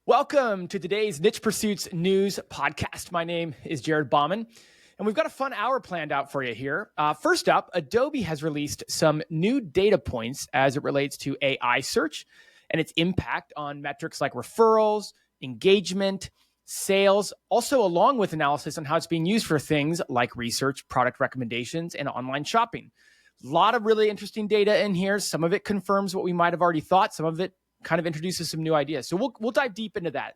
Welcome to today's Niche Pursuits News podcast. My name is Jared Bauman, and we've got a fun hour planned out for you here. First up, Adobe has released some new data points as it relates to AI search and its impact on metrics like referrals, engagement, sales, also along with analysis on how it's being used for things like research, product recommendations, and online shopping. A lot of really interesting data in here. Some of it confirms what we might have already thought. Some of it kind of introduces some new ideas. So we'll dive deep into that.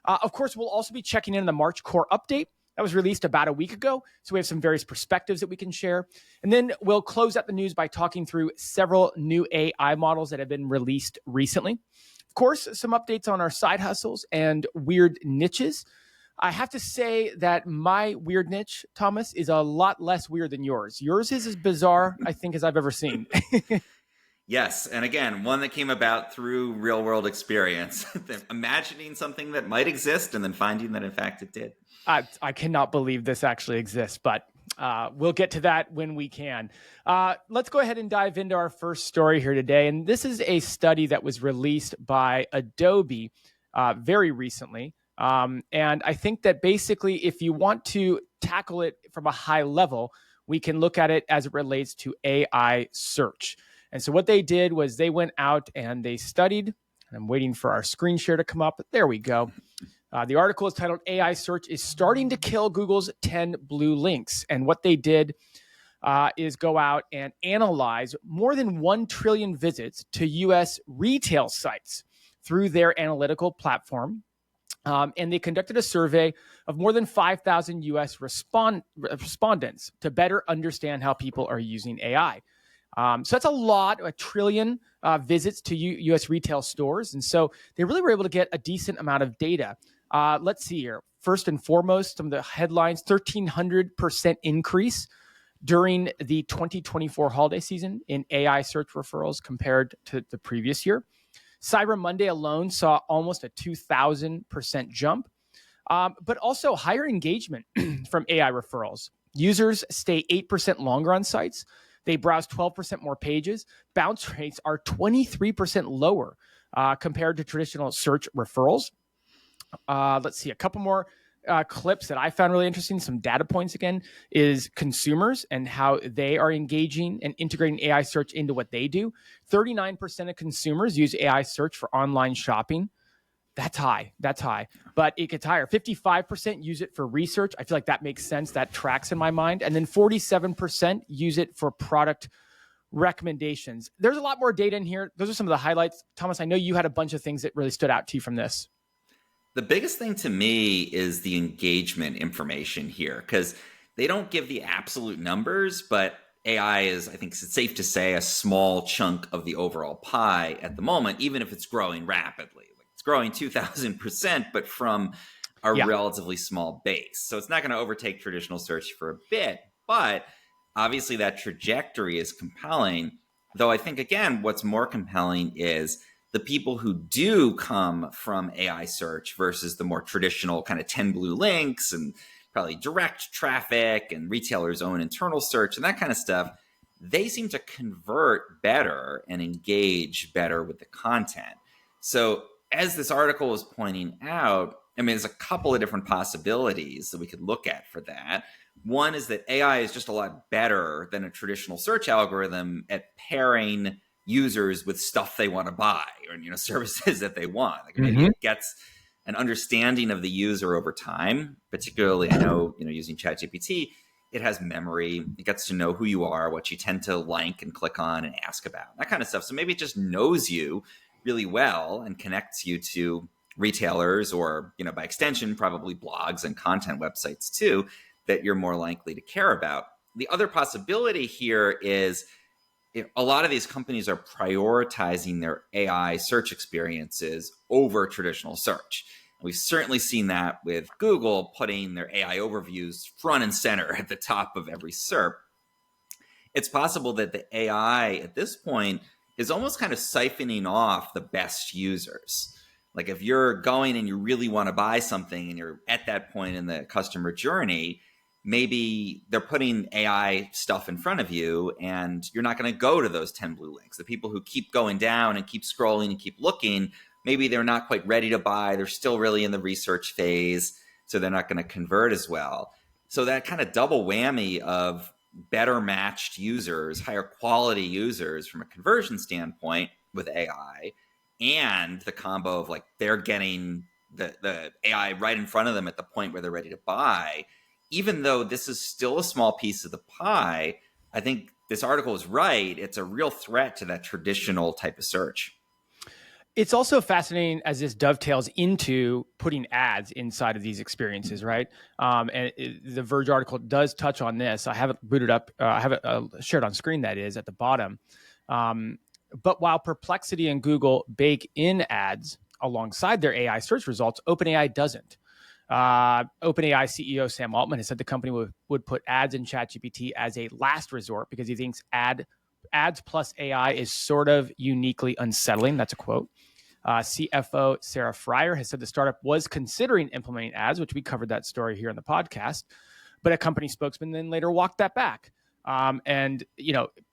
Of course, we'll also be checking in the March core update that was released about a week ago. So we have some various perspectives that we can share. And then we'll close out the news by talking through several new AI models that have been released recently. Of course, some updates on our side hustles and weird niches. I have to say that my weird niche, Thomas, is a lot less weird than yours. Yours is as bizarre, I think, as I've ever seen. Yes. And again, one that came about through real world experience, imagining something that might exist and then finding that in fact it did. I cannot believe this actually exists, but we'll get to that when we can. Let's go ahead and dive into our first story here today. And this is a study that was released by Adobe very recently. And I think that basically, if you want to tackle it from a high level, we can look at it as it relates to AI search. And so what they did was they went out and they studied, and I'm waiting for our screen share to come up. There we go. The article is titled AI Search is Starting to Kill Google's 10 Blue Links. And what they did is go out and analyze more than 1 trillion visits to U.S. retail sites through their analytical platform. And they conducted a survey of more than 5,000 U.S. respondents to better understand how people are using AI. So that's a trillion visits to U.S. retail stores. And so they really were able to get a decent amount of data. Let's see here. First and foremost, some of the headlines, 1,300% increase during the 2024 holiday season in AI search referrals compared to the previous year. Cyber Monday alone saw almost a 2,000% jump, but also higher engagement from AI referrals. Users stay 8% longer on sites. They browse 12% more pages. Bounce rates are 23% lower compared to traditional search referrals. Let's see, a couple more clips that I found really interesting. Some data points again is consumers and how they are engaging and integrating AI search into what they do. 39% of consumers use AI search for online shopping. That's high. But it gets higher. 55% use it for research. I feel like that makes sense. That tracks in my mind. And then 47% use it for product recommendations. There's a lot more data in here. Those are some of the highlights. Thomas, I know you had a bunch of things that really stood out to you from this. The biggest thing to me is the engagement information here, because they don't give the absolute numbers, but AI is, I think it's safe to say, a small chunk of the overall pie at the moment, even if it's growing rapidly. It's growing 2,000%, but from a relatively small base. So it's not going to overtake traditional search for a bit, but obviously that trajectory is compelling. Though I think, again, what's more compelling is the people who do come from AI search versus the more traditional kind of 10 blue links and probably direct traffic and retailers' own internal search and that kind of stuff. They seem to convert better and engage better with the content. So as this article was pointing out, I mean, there's a couple of different possibilities that we could look at for that. One is that AI is just a lot better than a traditional search algorithm at pairing users with stuff they want to buy or services that they want. Like maybe it gets an understanding of the user over time. Particularly, I know using ChatGPT, it has memory. It gets to know who you are, what you tend to like and click on and ask about, that kind of stuff. So maybe it just knows you really well and connects you to retailers or, by extension, probably blogs and content websites too, that you're more likely to care about. The other possibility here is a lot of these companies are prioritizing their AI search experiences over traditional search. We've certainly seen that with Google putting their AI overviews front and center at the top of every SERP. It's possible that the AI at this point is almost kind of siphoning off the best users. Like if you're going and you really want to buy something and you're at that point in the customer journey, maybe they're putting AI stuff in front of you and you're not going to go to those 10 blue links. The people who keep going down and keep scrolling and keep looking maybe they're not quite ready to buy. They're still really in the research phase, so they're not going to convert as well. So that kind of double whammy of better matched users, higher quality users from a conversion standpoint with AI, and the combo of like they're getting the AI right in front of them at the point where they're ready to buy, even though this is still a small piece of the pie, I think this article is right. It's a real threat to that traditional type of search. It's also fascinating as this dovetails into putting ads inside of these experiences, right? The Verge article does touch on this. I have it booted up. I have it shared on screen, that is, at the bottom. But while Perplexity and Google bake in ads alongside their AI search results, OpenAI doesn't. OpenAI CEO Sam Altman has said the company would put ads in ChatGPT as a last resort because he thinks ads plus AI is sort of uniquely unsettling. That's a quote. CFO Sarah Fryer has said the startup was considering implementing ads, which we covered that story here on the podcast, but a company spokesman then later walked that back. And,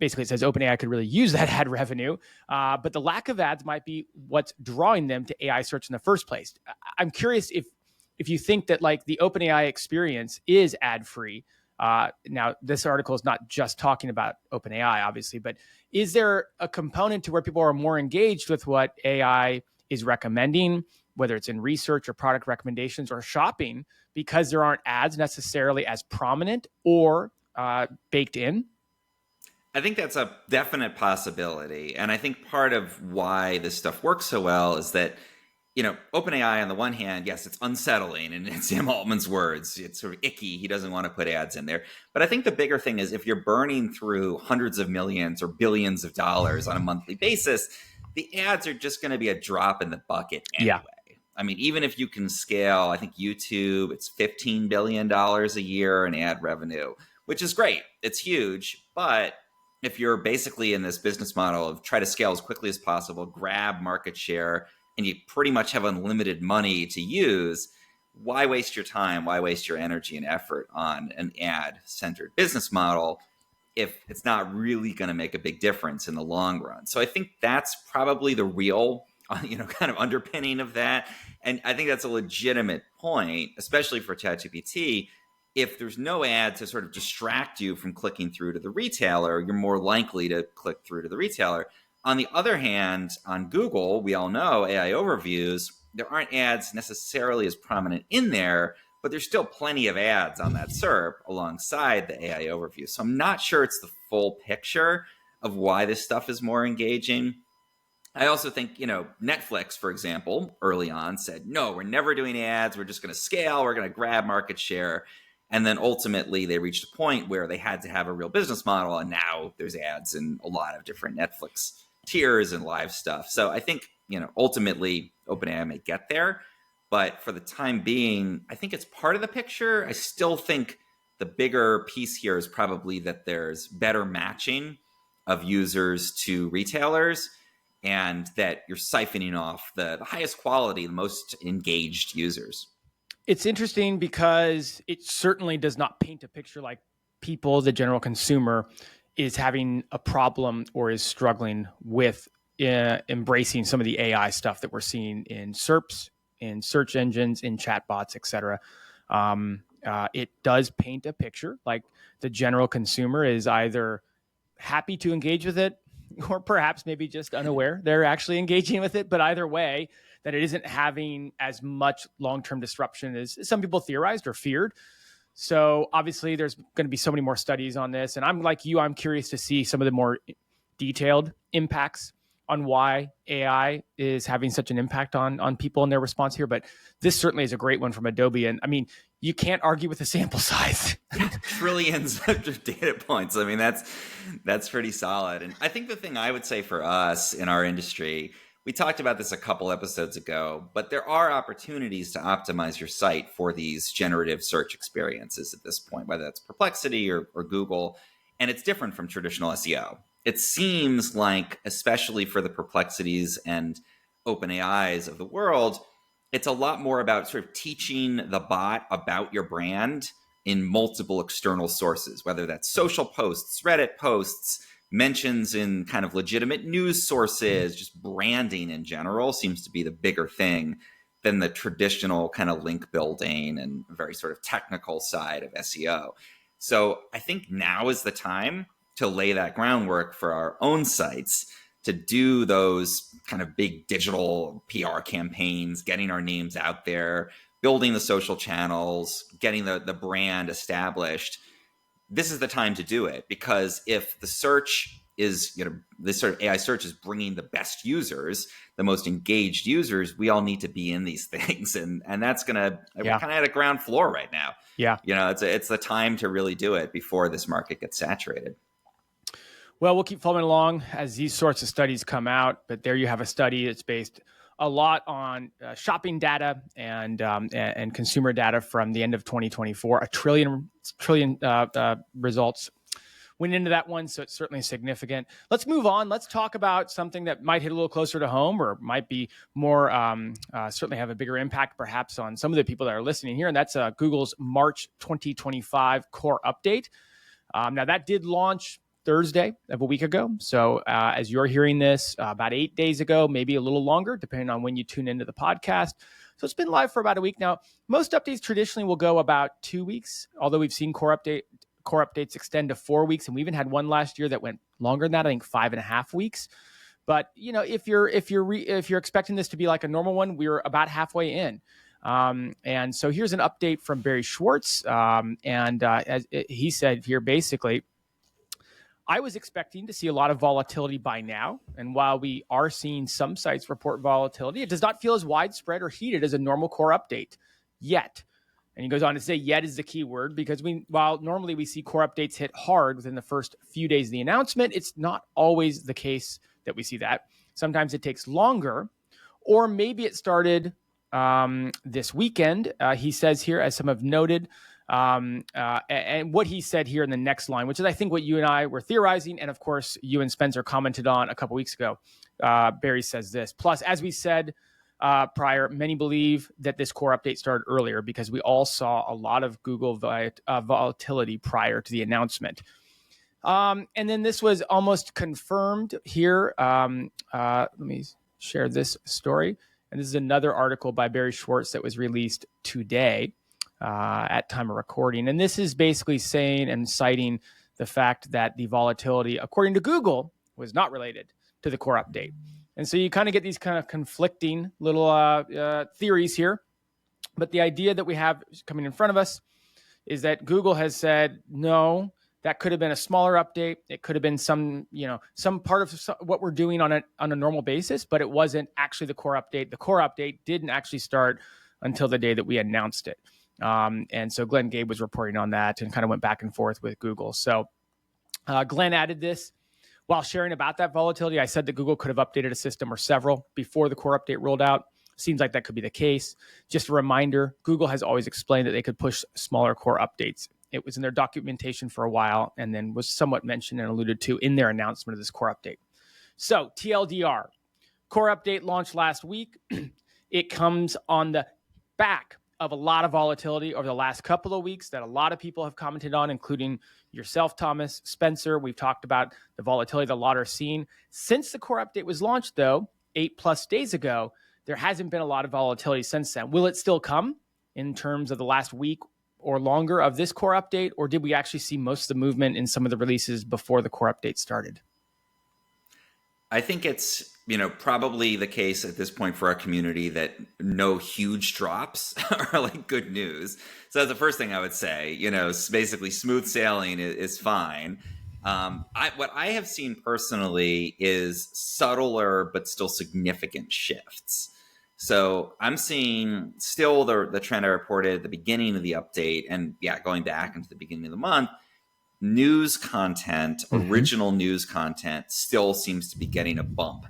basically it says OpenAI could really use that ad revenue, but the lack of ads might be what's drawing them to AI search in the first place. I'm curious if you think that like the OpenAI experience is ad-free. Now, this article is not just talking about OpenAI, obviously, but is there a component to where people are more engaged with what AI is recommending, whether it's in research or product recommendations or shopping, because there aren't ads necessarily as prominent or baked in? I think that's a definite possibility. And I think part of why this stuff works so well is that, OpenAI on the one hand, yes, it's unsettling, and in Sam Altman's words, it's sort of icky. He doesn't want to put ads in there. But I think the bigger thing is if you're burning through hundreds of millions or billions of dollars on a monthly basis, the ads are just going to be a drop in the bucket anyway. Yeah. I mean, even if you can scale, I think YouTube, it's $15 billion a year in ad revenue, which is great. It's huge. But if you're basically in this business model of try to scale as quickly as possible, grab market share, and you pretty much have unlimited money to use, why waste your time? Why waste your energy and effort on an ad-centered business model if it's not really going to make a big difference in the long run? So I think that's probably the real, kind of underpinning of that. And I think that's a legitimate point, especially for ChatGPT. If there's no ad to sort of distract you from clicking through to the retailer, you're more likely to click through to the retailer. On the other hand, on Google, we all know AI overviews, there aren't ads necessarily as prominent in there, but there's still plenty of ads on that SERP alongside the AI overview. So I'm not sure it's the full picture of why this stuff is more engaging. I also think, Netflix, for example, early on said, no, we're never doing ads. We're just going to scale. We're going to grab market share. And then ultimately they reached a point where they had to have a real business model. And now there's ads in a lot of different Netflix tiers and live stuff. So I think, ultimately OpenAI may get there, but for the time being, I think it's part of the picture. I still think the bigger piece here is probably that there's better matching of users to retailers and that you're siphoning off the highest quality, the most engaged users. It's interesting because it certainly does not paint a picture like people, the general consumer, is having a problem or is struggling with embracing some of the AI stuff that we're seeing in SERPs, in search engines, in chatbots, et cetera. It does paint a picture like the general consumer is either happy to engage with it or perhaps maybe just unaware they're actually engaging with it. But either way, that it isn't having as much long-term disruption as some people theorized or feared. So obviously there's going to be so many more studies on this. And I'm like you, I'm curious to see some of the more detailed impacts on why AI is having such an impact on people and their response here. But this certainly is a great one from Adobe. And I mean, you can't argue with the sample size. Trillions of data points. I mean, that's pretty solid. And I think the thing I would say for us in our industry, we talked about this a couple episodes ago, but there are opportunities to optimize your site for these generative search experiences at this point, whether that's Perplexity or Google, and it's different from traditional SEO. It seems like, especially for the Perplexities and OpenAIs of the world, it's a lot more about sort of teaching the bot about your brand in multiple external sources, whether that's social posts, Reddit posts, mentions in kind of legitimate news sources, just branding in general seems to be the bigger thing than the traditional kind of link building and very sort of technical side of SEO. So I think now is the time to lay that groundwork for our own sites, to do those kind of big digital PR campaigns, getting our names out there, building the social channels, getting the brand established. This is the time to do it, because if the search is, this sort of AI search is bringing the best users, the most engaged users, we all need to be in these things. And that's going to, we're kind of at a ground floor right now. Yeah. It's the time to really do it before this market gets saturated. Well, we'll keep following along as these sorts of studies come out. But there you have a study that's based a lot on shopping data and consumer data from the end of 2024. A trillion results went into that one, so it's certainly significant. Let's move on. Let's talk about something that might hit a little closer to home, or might be more certainly have a bigger impact, perhaps, on some of the people that are listening here. And that's Google's March 2025 core update. Now that did launch Thursday of a week ago. So as you're hearing this, about 8 days ago, maybe a little longer, depending on when you tune into the podcast. So it's been live for about a week now. Most updates traditionally will go about 2 weeks, although we've seen core updates extend to 4 weeks, and we even had one last year that went longer than that. I think 5.5 weeks. But if you're expecting this to be like a normal one, we're about halfway in. And so here's an update from Barry Schwartz, as he said here, basically, I was expecting to see a lot of volatility by now. And while we are seeing some sites report volatility, it does not feel as widespread or heated as a normal core update yet. And he goes on to say, yet is the key word, because while normally we see core updates hit hard within the first few days of the announcement, it's not always the case that we see that. Sometimes it takes longer, or maybe it started this weekend. He says here, as some have noted, and what he said here in the next line, which is, I think, what you and I were theorizing, and of course, you and Spencer commented on a couple weeks ago. Barry says this. Plus, as we said prior, many believe that this core update started earlier because we all saw a lot of Google volatility prior to the announcement. And then this was almost confirmed here. Let me share this story. And this is another article by Barry Schwartz that was released today. At time of recording. And this is basically saying and citing the fact that the volatility, according to Google, was not related to the core update. And so you kind of get these kind of conflicting little theories here. But the idea that we have coming in front of us is that Google has said, no, that could have been a smaller update. It could have been some part of what we're doing on a normal basis, but it wasn't actually the core update. The core update didn't actually start until the day that we announced it. And so Glenn Gabe was reporting on that and kind of went back and forth with Google. So Glenn added this while sharing about that volatility. I said that Google could have updated a system or several before the core update rolled out. Seems like that could be the case. Just a reminder, Google has always explained that they could push smaller core updates. It was in their documentation for a while and then was somewhat mentioned and alluded to in their announcement of this core update. So TLDR, core update launched last week. It comes on the back of a lot of volatility over the last couple of weeks that a lot of people have commented on, including yourself, Thomas, Spencer. We've talked about the volatility that a lot are seeing. Since the core update was launched, though, 8+ days ago, there hasn't been a lot of volatility since then. Will it still come in terms of the last week or longer of this core update, or did we actually see most of the movement in some of the releases before the core update started? I think it's, probably the case at this point for our community that no huge drops are like good news. So that's the first thing I would say. Basically smooth sailing is fine. What I have seen personally is subtler but still significant shifts. So I'm seeing still the trend I reported at the beginning of the update, and going back into the beginning of the month, news content, original news content still seems to be getting a bump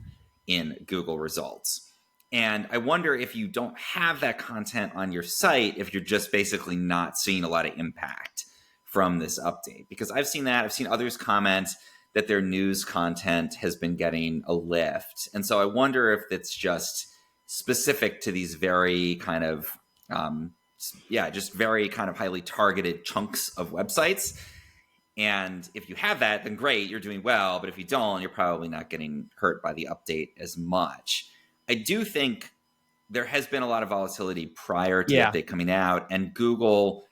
in Google results. And I wonder if you don't have that content on your site, if you're just basically not seeing a lot of impact from this update. Because I've seen that. I've seen others comment that their news content has been getting a lift. And so I wonder if it's just specific to these very kind of, just very kind of highly targeted chunks of websites. And if you have that, then great, you're doing well. But if you don't, you're probably not getting hurt by the update as much. I do think there has been a lot of volatility prior to the update coming out, and Google,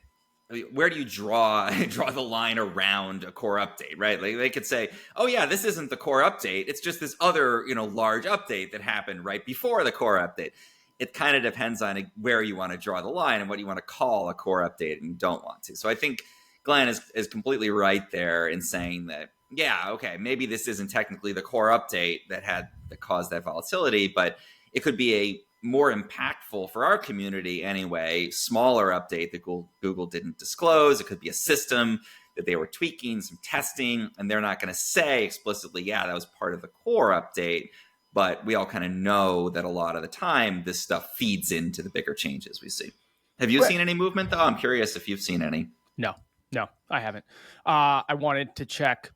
I mean, where do you draw the line around a core update, right? Like they could say, oh yeah, this isn't the core update. It's just this other, large update that happened right before the core update. It kind of depends on where you want to draw the line and what you want to call a core update and don't want to. So I think Glenn is completely right there in saying that, yeah, okay, maybe this isn't technically the core update that caused that volatility, but it could be a more impactful for our community anyway, smaller update that Google didn't disclose. It could be a system that they were tweaking, some testing, and they're not going to say explicitly, yeah, that was part of the core update. But we all kind of know that a lot of the time this stuff feeds into the bigger changes we see. Have you seen any movement, though? I'm curious if you've seen any. No, I haven't. I wanted to check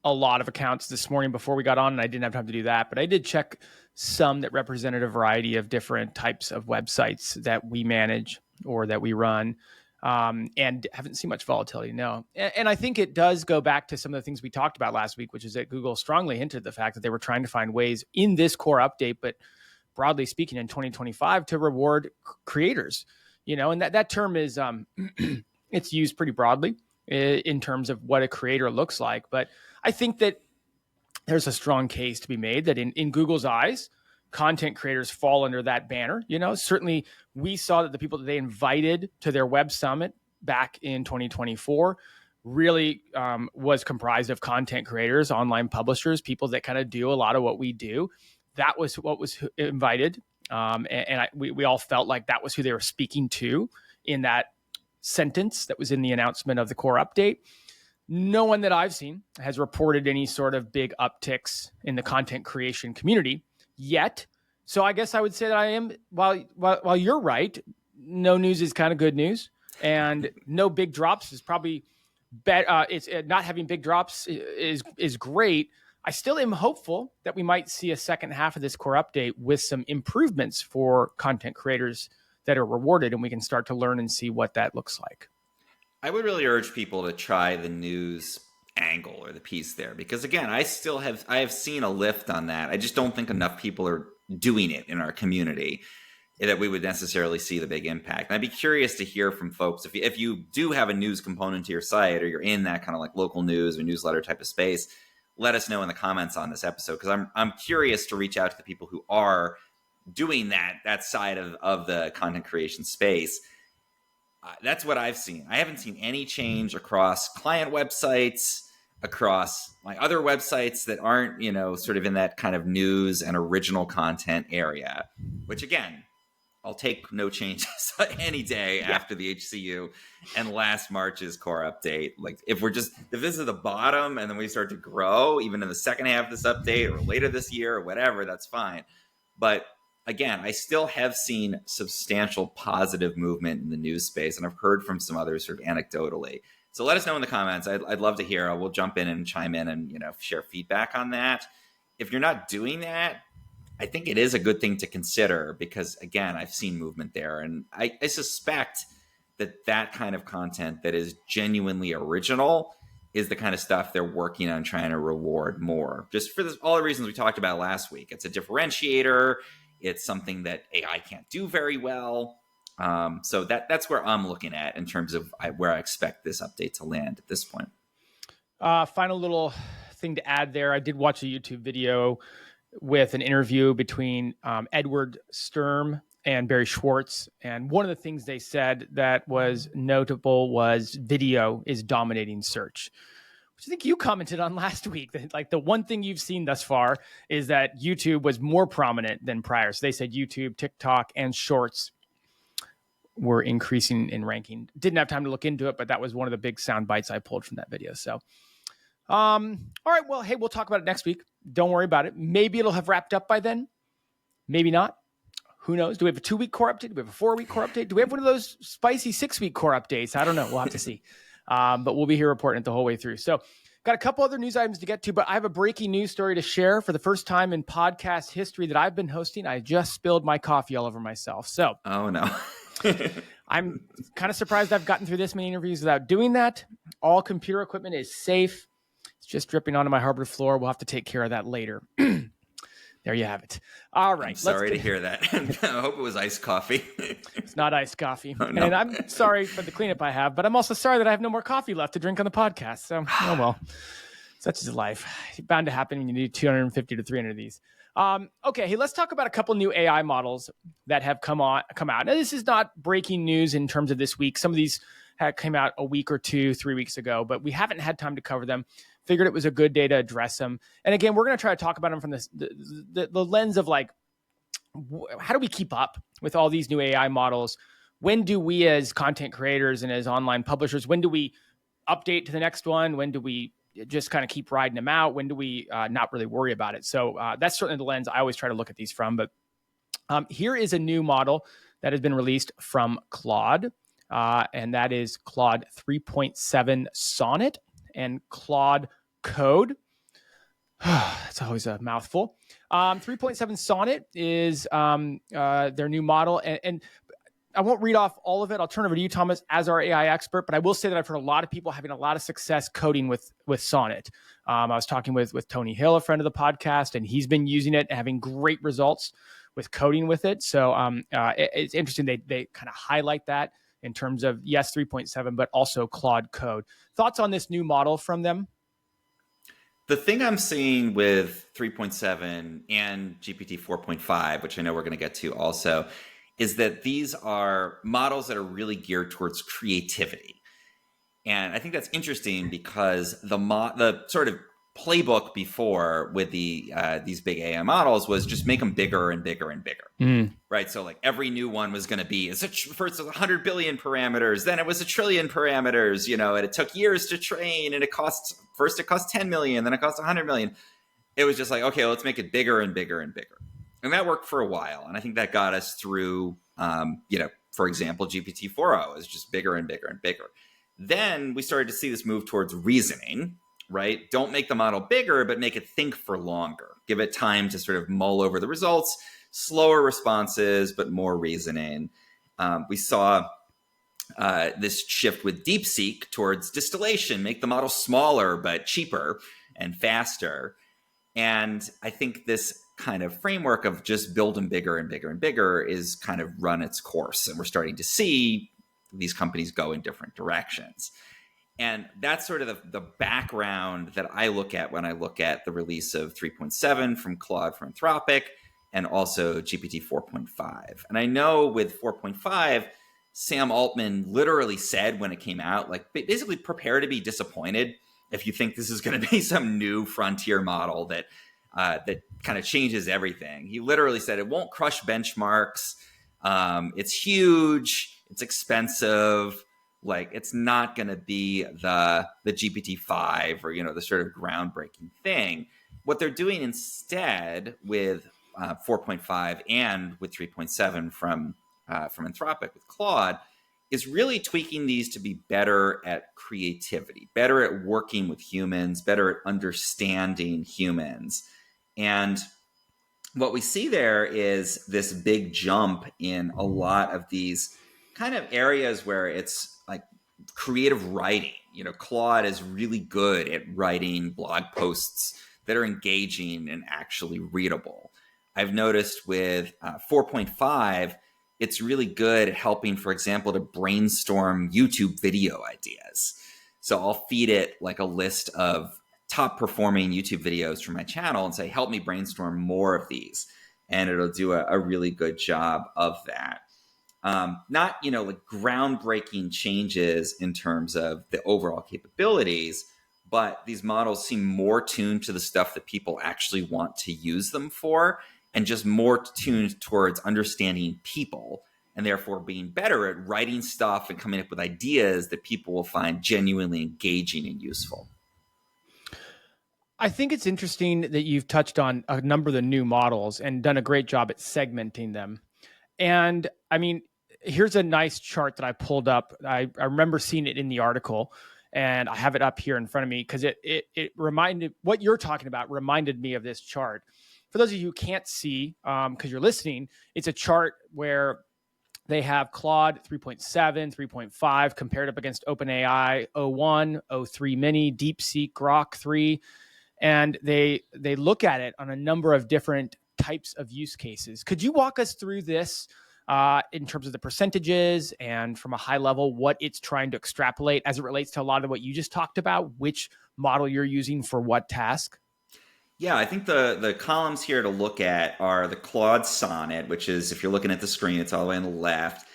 a lot of accounts this morning before we got on, and I didn't have time to do that. But I did check some that represented a variety of different types of websites that we manage or that we run, and haven't seen much volatility, no. And I think it does go back to some of the things we talked about last week, which is that Google strongly hinted the fact that they were trying to find ways in this core update, but broadly speaking in 2025, to reward creators. And that term is it's used pretty broadly in terms of what a creator looks like. But I think that there's a strong case to be made that in Google's eyes, content creators fall under that banner. Certainly we saw that the people that they invited to their web summit back in 2024 really was comprised of content creators, online publishers, people that kind of do a lot of what we do. That was what was invited. We all felt like that was who they were speaking to in that sentence that was in the announcement of the core update. No one that I've seen has reported any sort of big upticks in the content creation community yet. So I guess I would say that I am, while you're right, no news is kind of good news, and no big drops is probably better. It's not having big drops is great. I still am hopeful that we might see a second half of this core update with some improvements for content creators that are rewarded, and we can start to learn and see what that looks like. I would really urge people to try the news angle or the piece there, because again, I have seen a lift on that. I just don't think enough people are doing it in our community that we would necessarily see the big impact. And I'd be curious to hear from folks if you do have a news component to your site, or you're in that kind of like local news or newsletter type of space. Let us know in the comments on this episode, because I'm curious to reach out to the people who are doing that side of the content creation space. That's what I've seen. I haven't seen any change across client websites, across my other websites that aren't, sort of in that kind of news and original content area, which again, I'll take no changes any day after the HCU and last March's core update. Like if this is the bottom and then we start to grow even in the second half of this update or later this year or whatever, that's fine. But again, I still have seen substantial positive movement in the news space, and I've heard from some others sort of anecdotally. So let us know in the comments. I'd love to hear. We'll jump in and chime in and share feedback on that. If you're not doing that, I think it is a good thing to consider, because again, I've seen movement there, and I suspect that kind of content that is genuinely original is the kind of stuff they're working on trying to reward more. Just for all the reasons we talked about last week. It's a differentiator. It's something that AI can't do very well. So that's where I'm looking at in terms of where I expect this update to land at this point. Final little thing to add there. I did watch a YouTube video with an interview between Edward Sturm and Barry Schwartz. And one of the things they said that was notable was video is dominating search, which I think you commented on last week. That like the one thing you've seen thus far is that YouTube was more prominent than prior. So they said YouTube, TikTok, and Shorts were increasing in ranking. Didn't have time to look into it, but that was one of the big sound bites I pulled from that video. So, all right, well, hey, we'll talk about it next week. Don't worry about it. Maybe it'll have wrapped up by then. Maybe not. Who knows? Do we have a 2-week core update? Do we have a 4-week core update? Do we have one of those spicy 6-week core updates? I don't know. We'll have to see. But we'll be here reporting it the whole way through. So got a couple other news items to get to, but I have a breaking news story to share for the first time in podcast history that I've been hosting. I just spilled my coffee all over myself. So, oh no. I'm kind of surprised I've gotten through this many interviews without doing that. All computer equipment is safe. It's just dripping onto my hardwood floor. We'll have to take care of that later. There you have it. All right. I'm sorry to hear that. I hope it was iced coffee. It's not iced coffee. Oh, no. And I'm sorry for the cleanup I have, but I'm also sorry that I have no more coffee left to drink on the podcast. So, oh well. Such is life. It's bound to happen when you need 250 to 300 of these. Okay, hey, let's talk about a couple new AI models that have come out. Now, this is not breaking news in terms of this week. Some of these came out a week or 2, 3 weeks ago, but we haven't had time to cover them. Figured it was a good day to address them. And again, we're going to try to talk about them from the lens of like, how do we keep up with all these new AI models? When do we as content creators and as online publishers, when do we update to the next one? When do we just kind of keep riding them out? When do we not really worry about it? So that's certainly the lens I always try to look at these from. But here is a new model that has been released from Claude, and that is Claude 3.7 Sonnet and Claude Code. It's always a mouthful. 3.7 Sonnet is their new model. And I won't read off all of it. I'll turn over to you, Thomas, as our AI expert. But I will say that I've heard a lot of people having a lot of success coding with Sonnet. I was talking with Tony Hill, a friend of the podcast, and he's been using it and having great results with coding with it. So it's interesting. They kind of highlight that in terms of, yes, 3.7, but also Claude Code. Thoughts on this new model from them? The thing I'm seeing with 3.7 and GPT 4.5, which I know we're going to get to also, is that these are models that are really geared towards creativity. And I think that's interesting because the sort of playbook before with these big AI models was just make them bigger and bigger and bigger, right? So like every new one was going to be first 100 billion parameters, then it was 1 trillion parameters, and it took years to train, and it cost 10 million, then it cost 100 million. It was just like, okay, let's make it bigger and bigger and bigger. And that worked for a while. And I think that got us through, for example, GPT 4.0 is just bigger and bigger and bigger. Then we started to see this move towards reasoning, right? Don't make the model bigger, but make it think for longer. Give it time to sort of mull over the results, slower responses, but more reasoning. We saw this shift with DeepSeek towards distillation, make the model smaller, but cheaper and faster. And I think this kind of framework of just build them bigger and bigger and bigger is kind of run its course. And we're starting to see these companies go in different directions. And that's sort of the background that I look at when I look at the release of 3.7 from Claude for Anthropic and also GPT 4.5. And I know with 4.5, Sam Altman literally said when it came out, like basically prepare to be disappointed if you think this is going to be some new frontier model that kind of changes everything. He literally said it won't crush benchmarks. It's huge. It's expensive. Like it's not going to be the GPT-5 or, the sort of groundbreaking thing. What they're doing instead with 4.5 and with 3.7 from Anthropic with Claude is really tweaking these to be better at creativity, better at working with humans, better at understanding humans. And what we see there is this big jump in a lot of these kind of areas where it's like creative writing. Claude is really good at writing blog posts that are engaging and actually readable. I've noticed with 4.5, it's really good at helping, for example, to brainstorm YouTube video ideas. So I'll feed it like a list of top performing YouTube videos from my channel and say, help me brainstorm more of these. And it'll do a really good job of that. Not, like groundbreaking changes in terms of the overall capabilities, but these models seem more tuned to the stuff that people actually want to use them for, and just more tuned towards understanding people, and therefore being better at writing stuff and coming up with ideas that people will find genuinely engaging and useful. I think it's interesting that you've touched on a number of the new models and done a great job at segmenting them. And I mean, here's a nice chart that I pulled up. I remember seeing it in the article, and I have it up here in front of me because it reminded, what you're talking about reminded me of this chart. For those of you who can't see, because you're listening, it's a chart where They have Claude 3.7, 3.5 compared up against OpenAI o1, o3 Mini, DeepSeek, Grok 3, and they look at it on a number of different types of use cases. Could you walk us through this in terms of the percentages and from a high level, what it's trying to extrapolate as it relates to a lot of what you just talked about, which model you're using for what task? Yeah, I think the columns here to look at are the Claude Sonnet, which is, if you're looking at the screen, it's all the way on the left.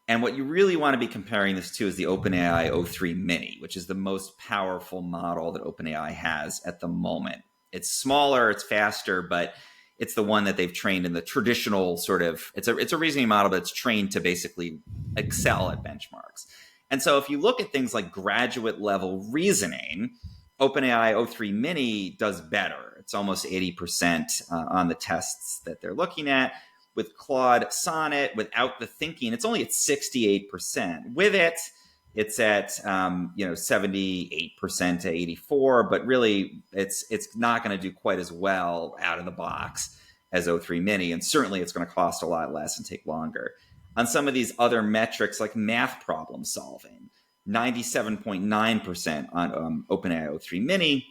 And what you really want to be comparing this to is the OpenAI o3 Mini, which is the most powerful model that OpenAI has at the moment. It's smaller, it's faster, but it's the one that they've trained in the traditional sort of, it's a reasoning model that's trained to basically excel at benchmarks. And so if you look at things like graduate level reasoning, OpenAI o3 Mini does better. It's almost 80% on the tests that they're looking at. With Claude Sonnet, without the thinking, it's only at 68%. With it, it's at 78% to 84%, but really it's not going to do quite as well out of the box as o3 Mini, and certainly it's going to cost a lot less and take longer. On some of these other metrics like math problem solving, 97.9% on OpenAI o3 Mini.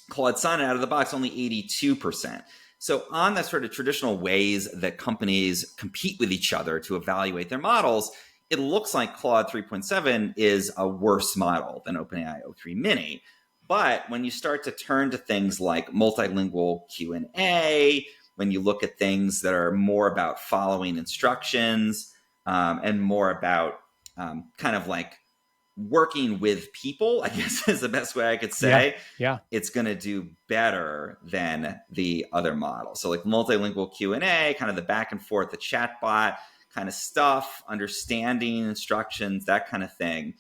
Claude Sonnet out of the box, only 82%. So on the sort of traditional ways that companies compete with each other to evaluate their models, it looks like Claude 3.7 is a worse model than OpenAI o3 Mini. But when you start to turn to things like multilingual Q&A, when you look at things that are more about following instructions and more about kind of like working with people, I guess is the best way I could say. Yeah. It's going to do better than the other model. So like multilingual Q&A, kind of the back and forth, the chatbot kind of stuff, understanding instructions, that kind of thing,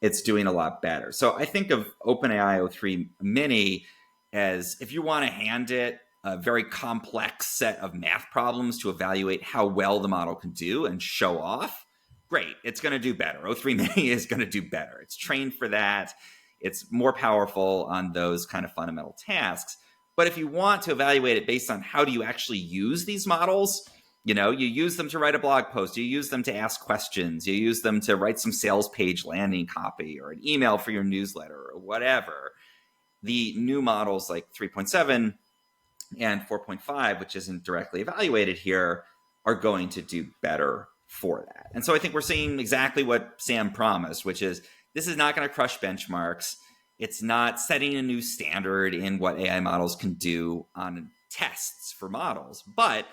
it's doing a lot better. So I think of OpenAI o3 Mini as, if you want to hand it a very complex set of math problems to evaluate how well the model can do and show off, great, it's going to do better. o3 Mini is going to do better. It's trained for that. It's more powerful on those kind of fundamental tasks. But if you want to evaluate it based on how do you actually use these models, you use them to write a blog post, you use them to ask questions, you use them to write some sales page landing copy or an email for your newsletter or whatever. The new models like 3.7 and 4.5, which isn't directly evaluated here, are going to do better for that. And so I think we're seeing exactly what Sam promised, which is this is not going to crush benchmarks. It's not setting a new standard in what AI models can do on tests for models. But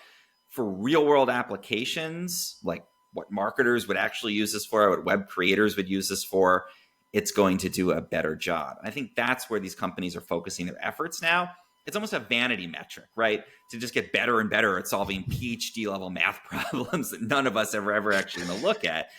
for real world applications, like what marketers would actually use this for, what web creators would use this for, it's going to do a better job. I think that's where these companies are focusing their efforts now. It's almost a vanity metric, right? To just get better and better at solving PhD level math problems that none of us are ever actually going to look at.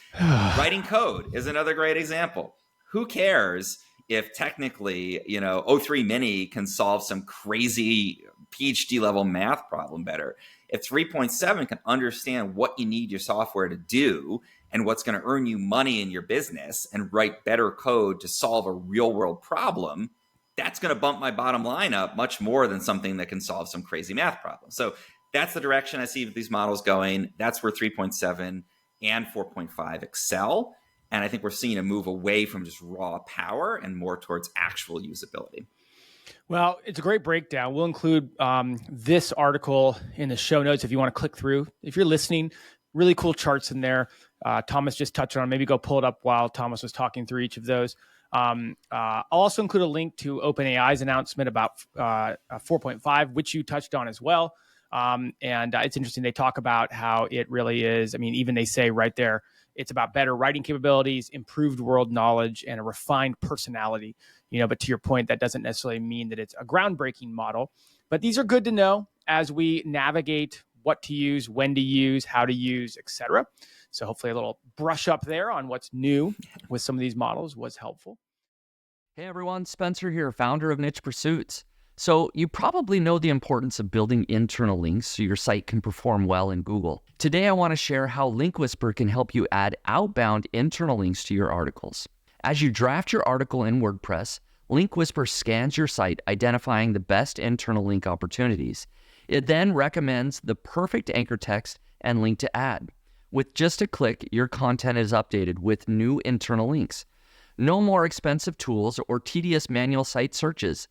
Writing code is another great example. Who cares if technically, o3 Mini can solve some crazy PhD level math problem better? If 3.7 can understand what you need your software to do and what's going to earn you money in your business and write better code to solve a real world problem, that's going to bump my bottom line up much more than something that can solve some crazy math problem. So that's the direction I see these models going. That's where 3.7 and 4.5 excel. And I think we're seeing a move away from just raw power and more towards actual usability. Well, it's a great breakdown. We'll include this article in the show notes if you want to click through. If you're listening, really cool charts in there. Thomas just touched on. Maybe go pull it up while Thomas was talking through each of those. I'll also include a link to OpenAI's announcement about 4.5, which you touched on as well. And it's interesting. They talk about how it really is. I mean, even they say right there, it's about better writing capabilities, improved world knowledge, and a refined personality. But to your point, that doesn't necessarily mean that it's a groundbreaking model. But these are good to know as we navigate what to use, when to use, how to use, etc. So hopefully a little brush up there on what's new with some of these models was helpful. Hey everyone, Spencer here, founder of Niche Pursuits. So you probably know the importance of building internal links so your site can perform well in Google. Today I want to share how Link Whisper can help you add outbound internal links to your articles. As you draft your article in WordPress, Link Whisper scans your site, identifying the best internal link opportunities. It then recommends the perfect anchor text and link to add. With just a click, your content is updated with new internal links. No more expensive tools or tedious manual site searches.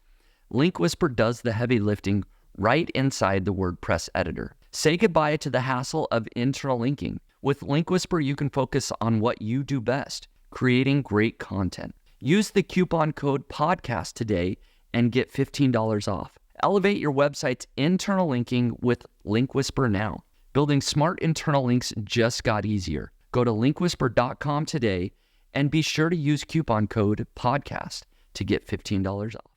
Link Whisper does the heavy lifting right inside the WordPress editor. Say goodbye to the hassle of internal linking. With Link Whisper, you can focus on what you do best, creating great content. Use the coupon code podcast today and get $15 off. Elevate your website's internal linking with Link Whisper now. Building smart internal links just got easier. Go to linkwhisper.com today and be sure to use coupon code podcast to get $15 off.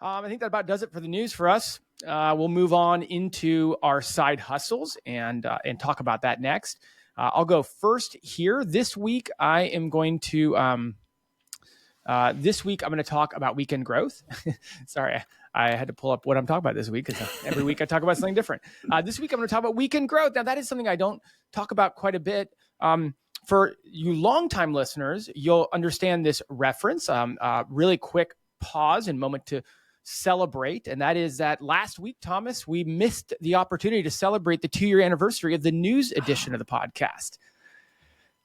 I think that about does it for the news for us. We'll move on into our side hustles and talk about that next. I'll go first here. This week, I am going to talk about weekend growth. Sorry, I had to pull up what I'm talking about this week because every week I talk about something different. This week, I'm going to talk about weekend growth. Now, that is something I don't talk about quite a bit. For you longtime listeners, you'll understand this reference. Really quick pause and moment to celebrate. And that is that last week, Thomas, we missed the opportunity to celebrate the 2-year anniversary of the news edition of the podcast.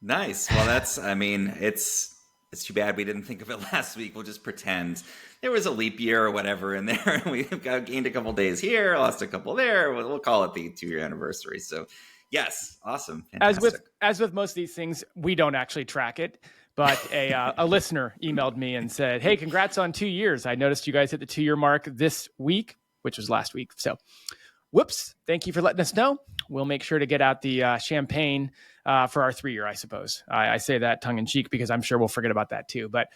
Nice. Well, it's too bad we didn't think of it last week. We'll just pretend there was a leap year or whatever in there. We've gained a couple days here, lost a couple there. We'll call it the 2-year anniversary. So yes, awesome. Fantastic. As with most of these things, we don't actually track it. But a listener emailed me and said, hey, congrats on 2 years. I noticed you guys hit the 2-year mark this week, which was last week. So whoops, thank you for letting us know. We'll make sure to get out the champagne for our 3-year, I suppose. I say that tongue in cheek because I'm sure we'll forget about that too. But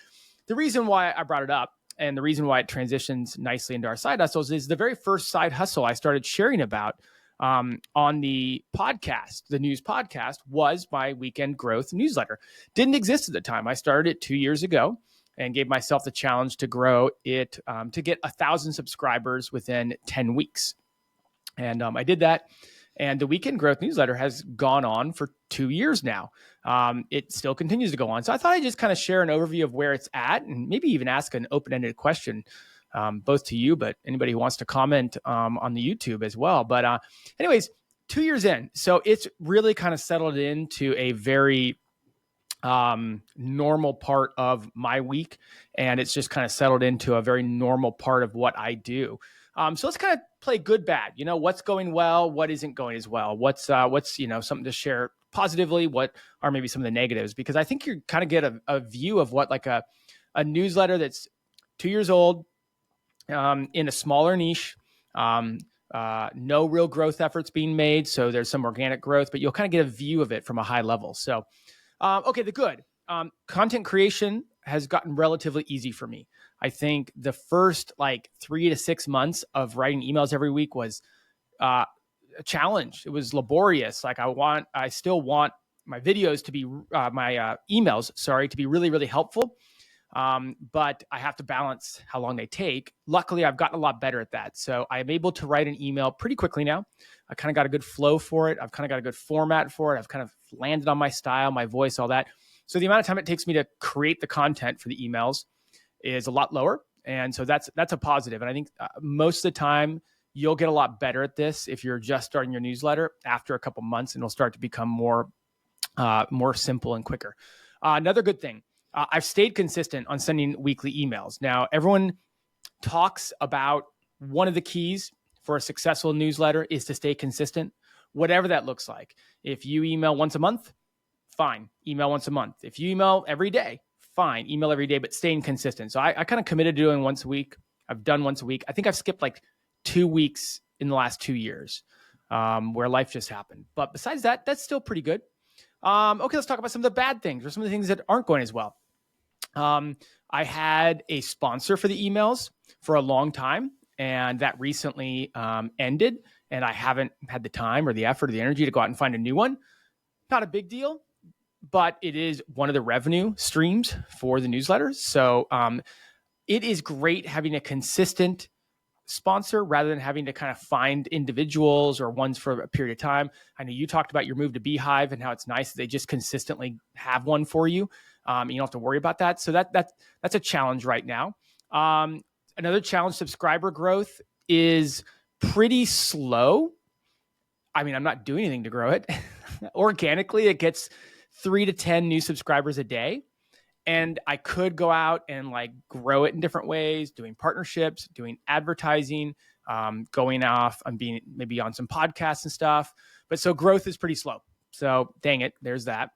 the reason why I brought it up and the reason why it transitions nicely into our side hustles is the very first side hustle I started sharing about on the podcast, the news podcast, was my weekend growth newsletter. Didn't exist at the time. I started it 2 years ago and gave myself the challenge to grow it to get 1,000 subscribers within 10 weeks. And I did that. And the weekend growth newsletter has gone on for 2 years now. It still continues to go on. So I thought I'd just kind of share an overview of where it's at and maybe even ask an open-ended question, both to you, but anybody who wants to comment on the YouTube as well. But anyways, 2 years in. So it's really kind of settled into a very normal part of my week. And it's just kind of settled into a very normal part of what I do. So let's kind of play good, bad, what's going well, what isn't going as well, what's something to share positively, what are maybe some of the negatives, because I think you kind of get a view of what like a newsletter that's 2 years old, in a smaller niche, no real growth efforts being made. So there's some organic growth, but you'll kind of get a view of it from a high level. So, okay, the good, content creation has gotten relatively easy for me. I think the first 3 to 6 months of writing emails every week was a challenge. It was laborious. I still want my videos to be, my emails, to be really, really helpful. But I have to balance how long they take. Luckily, I've gotten a lot better at that. So I'm able to write an email pretty quickly now. I kind of got a good flow for it. I've kind of got a good format for it. I've kind of landed on my style, my voice, all that. So the amount of time it takes me to create the content for the emails is a lot lower. And so that's a positive. And I think most of the time you'll get a lot better at this if you're just starting your newsletter after a couple months, and it'll start to become more simple and quicker. Another good thing, I've stayed consistent on sending weekly emails. Now, everyone talks about one of the keys for a successful newsletter is to stay consistent, whatever that looks like. If you email once a month, fine, email once a month. If you email every day, fine, email every day, but staying consistent. So I kind of committed to doing once a week. I've done once a week. I think I've skipped 2 weeks in the last 2 years where life just happened. But besides that, that's still pretty good. Okay, let's talk about some of the bad things or some of the things that aren't going as well. I had a sponsor for the emails for a long time, and that recently ended, and I haven't had the time or the effort or the energy to go out and find a new one. Not a big deal, but it is one of the revenue streams for the newsletters. So it is great having a consistent sponsor rather than having to kind of find individuals or ones for a period of time. I know you talked about your move to Beehive and how it's nice that they just consistently have one for you. You don't have to worry about that. So that's a challenge right now. Another challenge, subscriber growth is pretty slow. I mean, I'm not doing anything to grow it. organically, it gets 3 to 10 new subscribers a day. And I could go out and like grow it in different ways, doing partnerships, doing advertising, going off and being maybe on some podcasts and stuff. But so growth is pretty slow. So dang it, there's that.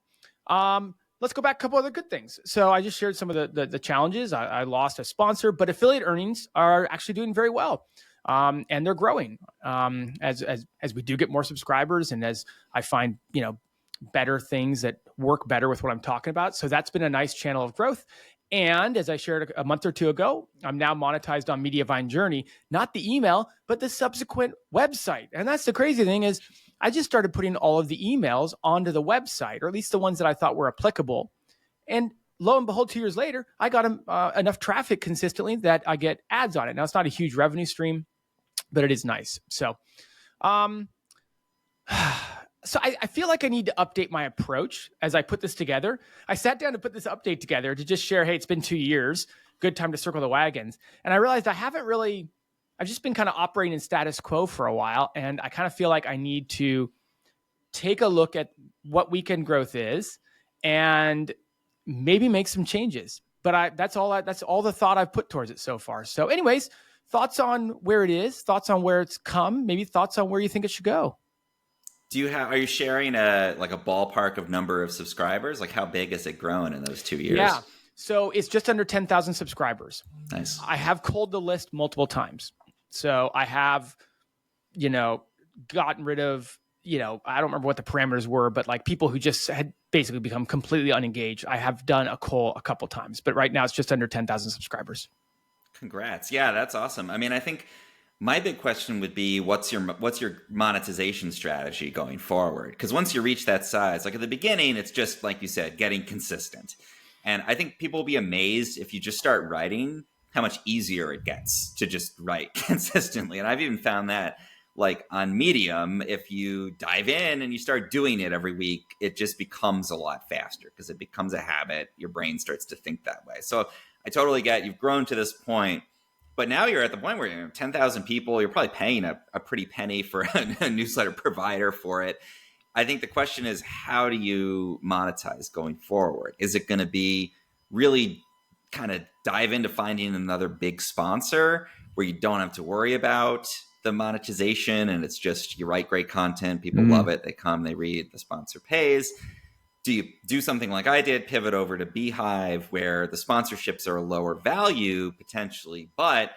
Let's go back a couple other good things. So I just shared some of the challenges. I lost a sponsor, but affiliate earnings are actually doing very well. And they're growing as we do get more subscribers and as I find, better things that work better with what I'm talking about. So that's been a nice channel of growth. And as I shared a month or two ago, I'm now monetized on Mediavine Journey, not the email, but the subsequent website. And that's the crazy thing is I just started putting all of the emails onto the website, or at least the ones that I thought were applicable. And lo and behold, 2 years later, I got enough traffic consistently that I get ads on it. Now, it's not a huge revenue stream, but it is nice. So, So I feel like I need to update my approach as I put this together. I sat down to put this update together to just share, hey, it's been 2 years. Good time to circle the wagons. And I realized I've just been kind of operating in status quo for a while. And I kind of feel like I need to take a look at what weekend growth is and maybe make some changes. But that's all the thought I've put towards it so far. So anyways, thoughts on where it is, thoughts on where it's come, maybe thoughts on where you think it should go. Are you sharing a ballpark of number of subscribers? Like how big has it grown in those 2 years? Yeah. So it's just under 10,000 subscribers. Nice. I have culled the list multiple times. So I have, gotten rid of, I don't remember what the parameters were, but like people who just had basically become completely unengaged. I have done a cull a couple times, but right now it's just under 10,000 subscribers. Congrats. Yeah, that's awesome. I mean, I think my big question would be, what's your monetization strategy going forward? Because once you reach that size, like at the beginning, it's just like you said, getting consistent. And I think people will be amazed if you just start writing how much easier it gets to just write consistently. And I've even found that like on Medium, if you dive in and you start doing it every week, it just becomes a lot faster because it becomes a habit. Your brain starts to think that way. So I totally get you've grown to this point. But now you're at the point where 10,000 people, you're probably paying a pretty penny for a newsletter provider for it. I think the question is, how do you monetize going forward? Is it going to be really kind of dive into finding another big sponsor where you don't have to worry about the monetization and it's just you write great content, people love it, they come, they read, the sponsor pays? Do you do something like I did, pivot over to Beehive, where the sponsorships are a lower value potentially, but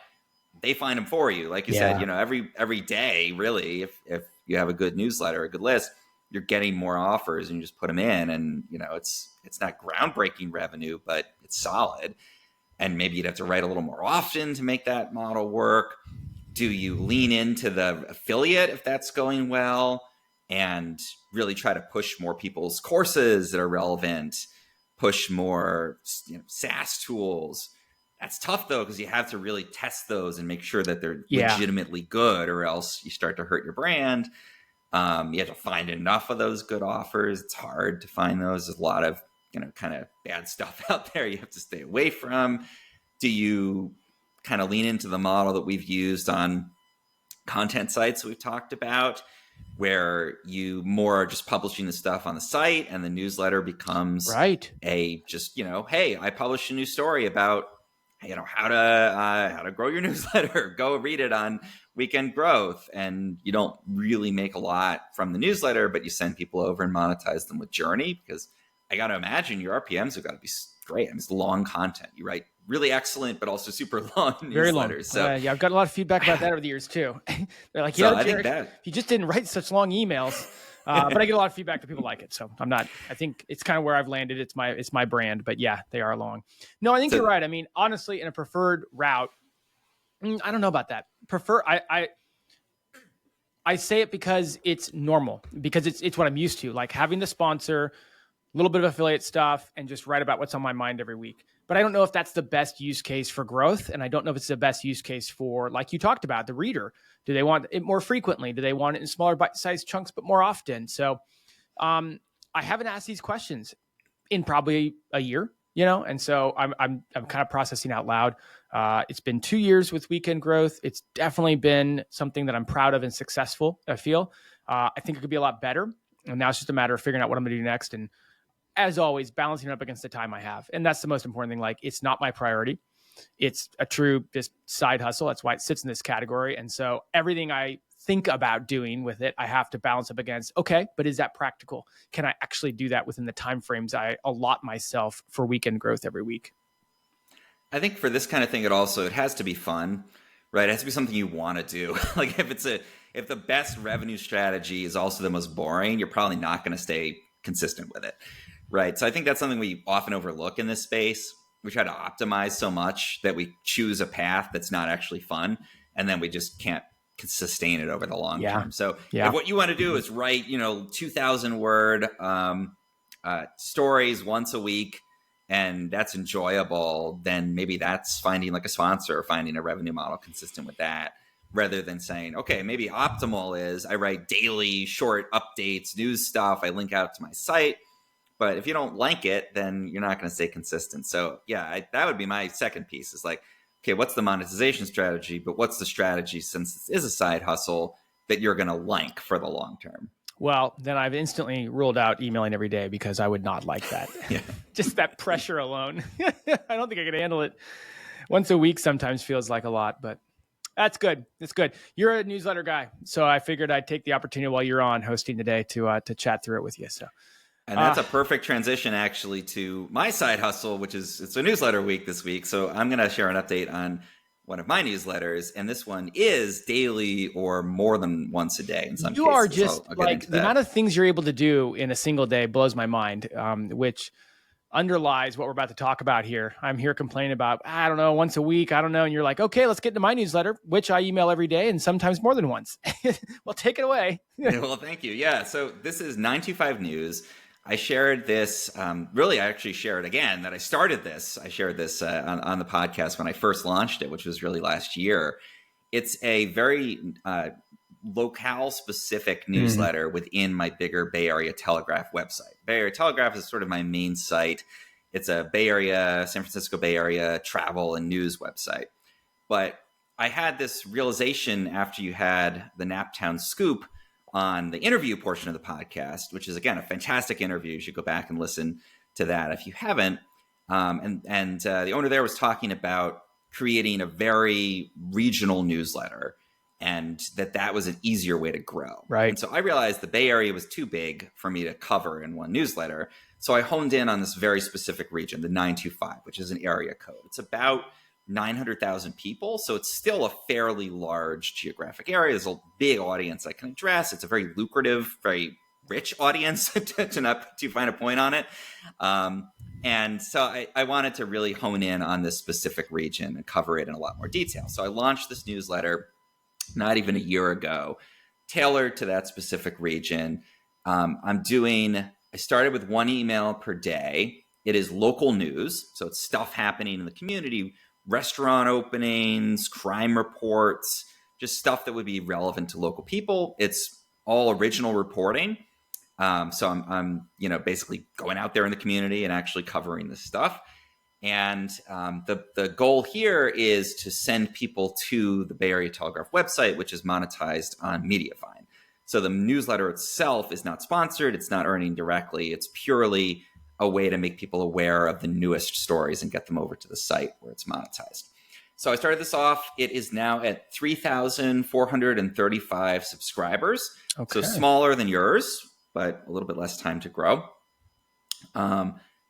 they find them for you? Like you said, every day, really, if you have a good newsletter, a good list, you're getting more offers and you just put them in, and it's not groundbreaking revenue, but it's solid. And maybe you'd have to write a little more often to make that model work. Do you lean into the affiliate if that's going well and really try to push more people's courses that are relevant, push more SaaS tools? That's tough though, because you have to really test those and make sure that they're legitimately good, or else you start to hurt your brand. You have to find enough of those good offers. It's hard to find those. There's a lot of kind of bad stuff out there you have to stay away from. Do you kind of lean into the model that we've used on content sites we've talked about, where you more are just publishing the stuff on the site and the newsletter becomes hey, I published a new story about how to grow your newsletter. Go read it on Weekend Growth. And you don't really make a lot from the newsletter, but you send people over and monetize them with Journey, because I got to imagine your RPMs have got to be great. I mean, it's long content. You write really excellent, but also super long Very newsletters. Long. So I've got a lot of feedback about that over the years too. They're like, I Jared, think you just didn't write such long emails. But I get a lot of feedback that people like it. So I think it's kind of where I've landed. It's my brand, but yeah, they are long. No, I think you're right. I mean, honestly, in a preferred route, I don't know about that. I say it because it's normal, because it's what I'm used to, like having the sponsor, a little bit of affiliate stuff, and just write about what's on my mind every week. But I don't know if that's the best use case for growth. And I don't know if it's the best use case for, like you talked about, the reader. Do they want it more frequently? Do they want it in smaller bite-sized chunks, but more often? So I haven't asked these questions in probably a year, and so I'm kind of processing out loud. It's been 2 years with Weekend Growth. It's definitely been something that I'm proud of and successful, I feel. I think it could be a lot better. And now it's just a matter of figuring out what I'm going to do next. And as always, balancing it up against the time I have. And that's the most important thing. Like, it's not my priority. It's a true just side hustle. That's why it sits in this category. And so everything I think about doing with it, I have to balance up against, okay, but is that practical? Can I actually do that within the timeframes I allot myself for weekend growth every week? I think for this kind of thing, it has to be fun, right? It has to be something you want to do. Like if the best revenue strategy is also the most boring, you're probably not going to stay consistent with it, right? So I think that's something we often overlook in this space. We try to optimize so much that we choose a path that's not actually fun, and then we just can't sustain it over the long term. So if what you want to do is write, 2,000 word stories once a week, and that's enjoyable, then maybe that's finding like a sponsor or finding a revenue model consistent with that, rather than saying, okay, maybe optimal is I write daily short updates, news stuff, I link out to my site. But if you don't like it, then you're not going to stay consistent. So that would be my second piece, is like, okay, what's the monetization strategy? But what's the strategy, since this is a side hustle, that you're going to like for the long term? Well, then I've instantly ruled out emailing every day, because I would not like that. Just that pressure alone. I don't think I could handle it. Once a week sometimes feels like a lot, but that's good. It's good. You're a newsletter guy, so I figured I'd take the opportunity while you're on hosting today to chat through it with you. So. And that's a perfect transition, actually, to my side hustle, which is, it's a newsletter week this week. So I'm going to share an update on one of my newsletters. And this one is daily or more than once a day in some cases. You are just I'll like the amount of things you're able to do in a single day blows my mind, which underlies what we're about to talk about here. I'm here complaining about, I don't know, once a week, I don't know. And you're like, okay, let's get into my newsletter, which I email every day and sometimes more than once. Well, take it away. Well, thank you. Yeah. So this is 925 News. I shared this, I actually shared again that I started this. I shared this on the podcast when I first launched it, which was really last year. It's a very locale-specific newsletter within my bigger Bay Area Telegraph website. Bay Area Telegraph is sort of my main site. It's a Bay Area, San Francisco Bay Area travel and news website. But I had this realization after you had the Naptown Scoop on the interview portion of the podcast, which is, again, a fantastic interview. You should go back and listen to that if you haven't. And the owner there was talking about creating a very regional newsletter, and that was an easier way to grow. Right. And so I realized the Bay Area was too big for me to cover in one newsletter. So I honed in on this very specific region, the 925, which is an area code. It's about 900,000 people. So it's still a fairly large geographic area. There's a big audience I can address. It's a very lucrative, very rich audience to find a point on it. And so I wanted to really hone in on this specific region and cover it in a lot more detail. So I launched this newsletter not even a year ago, tailored to that specific region. I started with one email per day. It is local news. So it's stuff happening in the community, restaurant openings, crime reports, just stuff that would be relevant to local people. It's all original reporting. So I'm basically going out there in the community and actually covering this stuff. And the goal here is to send people to the Bay Area Telegraph website, which is monetized on Mediafine. So the newsletter itself is not sponsored. It's not earning directly. It's purely a way to make people aware of the newest stories and get them over to the site where it's monetized. So I started this off. It is now at 3,435 subscribers. Okay. So smaller than yours, but a little bit less time to grow.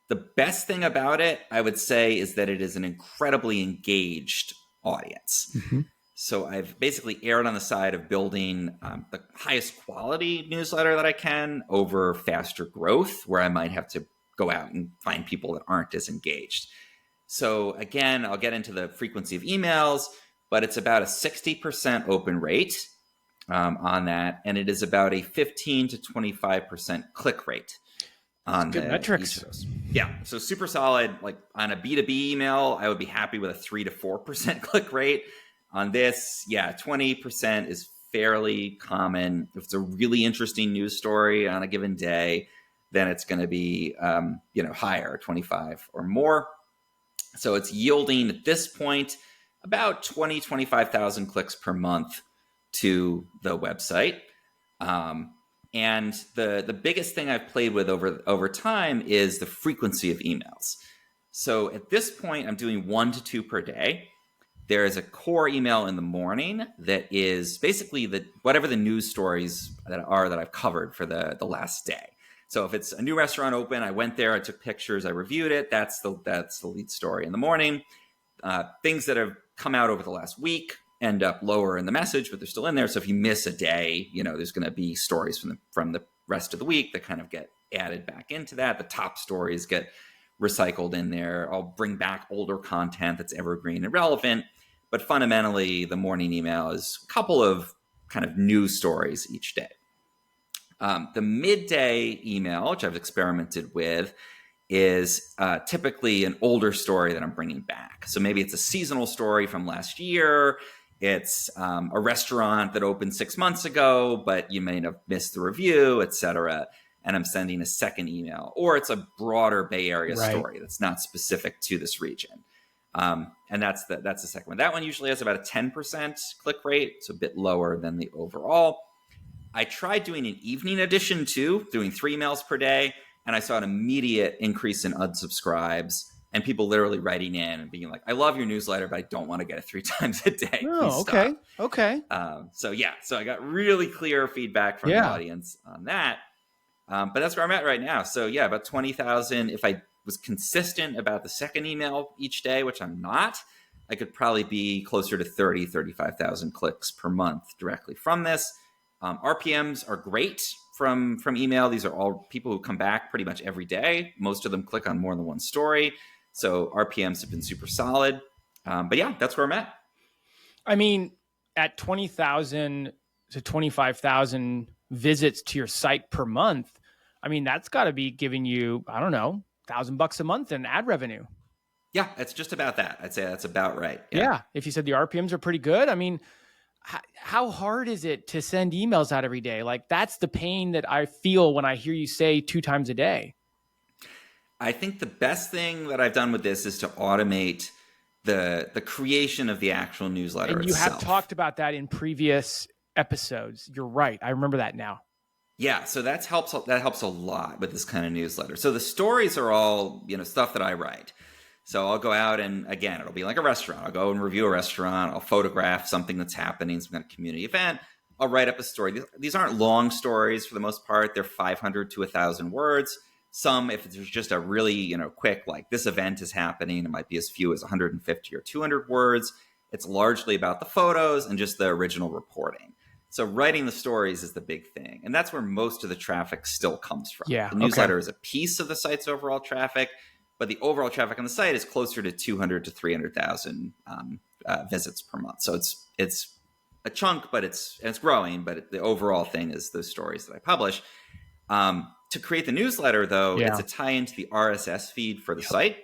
The best thing about it, I would say, is that it is an incredibly engaged audience. Mm-hmm. So I've basically erred on the side of building the highest quality newsletter that I can over faster growth, where I might have to go out and find people that aren't as engaged. So again, I'll get into the frequency of emails, but it's about a 60% open rate on that. And it is about a 15 to 25% click rate on good metrics. Yeah. So super solid. Like on a B2B email, I would be happy with a 3 to 4% click rate. On this, 20% is fairly common. If it's a really interesting news story on a given day, then it's going to be, higher, 25 or more. So it's yielding at this point about 25,000 clicks per month to the website. And the biggest thing I've played with over time is the frequency of emails. So at this point, I'm doing 1 to 2 per day. There is a core email in the morning that is basically whatever the news stories that I've covered for the last day. So if it's a new restaurant open, I went there, I took pictures, I reviewed it. That's the lead story in the morning. Things that have come out over the last week end up lower in the message, but they're still in there. So if you miss a day, there's going to be stories from the rest of the week that kind of get added back into that. The top stories get recycled in there. I'll bring back older content that's evergreen and relevant. But fundamentally, the morning email is a couple of kind of news stories each day. The midday email, which I've experimented with, is typically an older story that I'm bringing back. So maybe it's a seasonal story from last year. It's a restaurant that opened 6 months ago, but you may have missed the review, et cetera. And I'm sending a second email. Or it's a broader Bay Area story that's not specific to this region. And that's the second one. That one usually has about a 10% click rate. It's a bit lower than the overall. I tried doing an evening edition too, doing 3 emails per day. And I saw an immediate increase in unsubscribes and people literally writing in and being like, I love your newsletter, but I don't want to get it 3 times a day. Oh, okay. Okay. So I got really clear feedback from the audience on that. But that's where I'm at right now. So about 20,000. If I was consistent about the second email each day, which I'm not, I could probably be closer to 35,000 clicks per month directly from this. RPMs are great from email. These are all people who come back pretty much every day. Most of them click on more than one story. So RPMs have been super solid. But that's where I'm at. I mean, at 20,000 to 25,000 visits to your site per month, I mean, that's got to be giving you, I don't know, $1,000 a month in ad revenue. Yeah, it's just about that. I'd say that's about right. Yeah. If you said the RPMs are pretty good, I mean, how hard is it to send emails out every day? Like, that's the pain that I feel when I hear you say 2 times a day. I think the best thing that I've done with this is to automate the creation of the actual newsletter and you itself. have talked about that in previous episodes. You're right. I remember that now. Yeah, so that helps a lot with this kind of newsletter. So the stories are all, stuff that I write. So I'll go out and, again, it'll be like a restaurant. I'll go and review a restaurant. I'll photograph something that's happening, some kind of community event. I'll write up a story. These aren't long stories for the most part. They're 500 to 1,000 words. Some, if there's just a really, quick, like this event is happening, it might be as few as 150 or 200 words. It's largely about the photos and just the original reporting. So writing the stories is the big thing. And that's where most of the traffic still comes from. Yeah, the newsletter is a piece of the site's overall traffic, but the overall traffic on the site is closer to 200 to 300,000 visits per month. So it's a chunk, but it's growing. But the overall thing is those stories that I publish. To create the newsletter, though, it's a tie into the RSS feed for the site.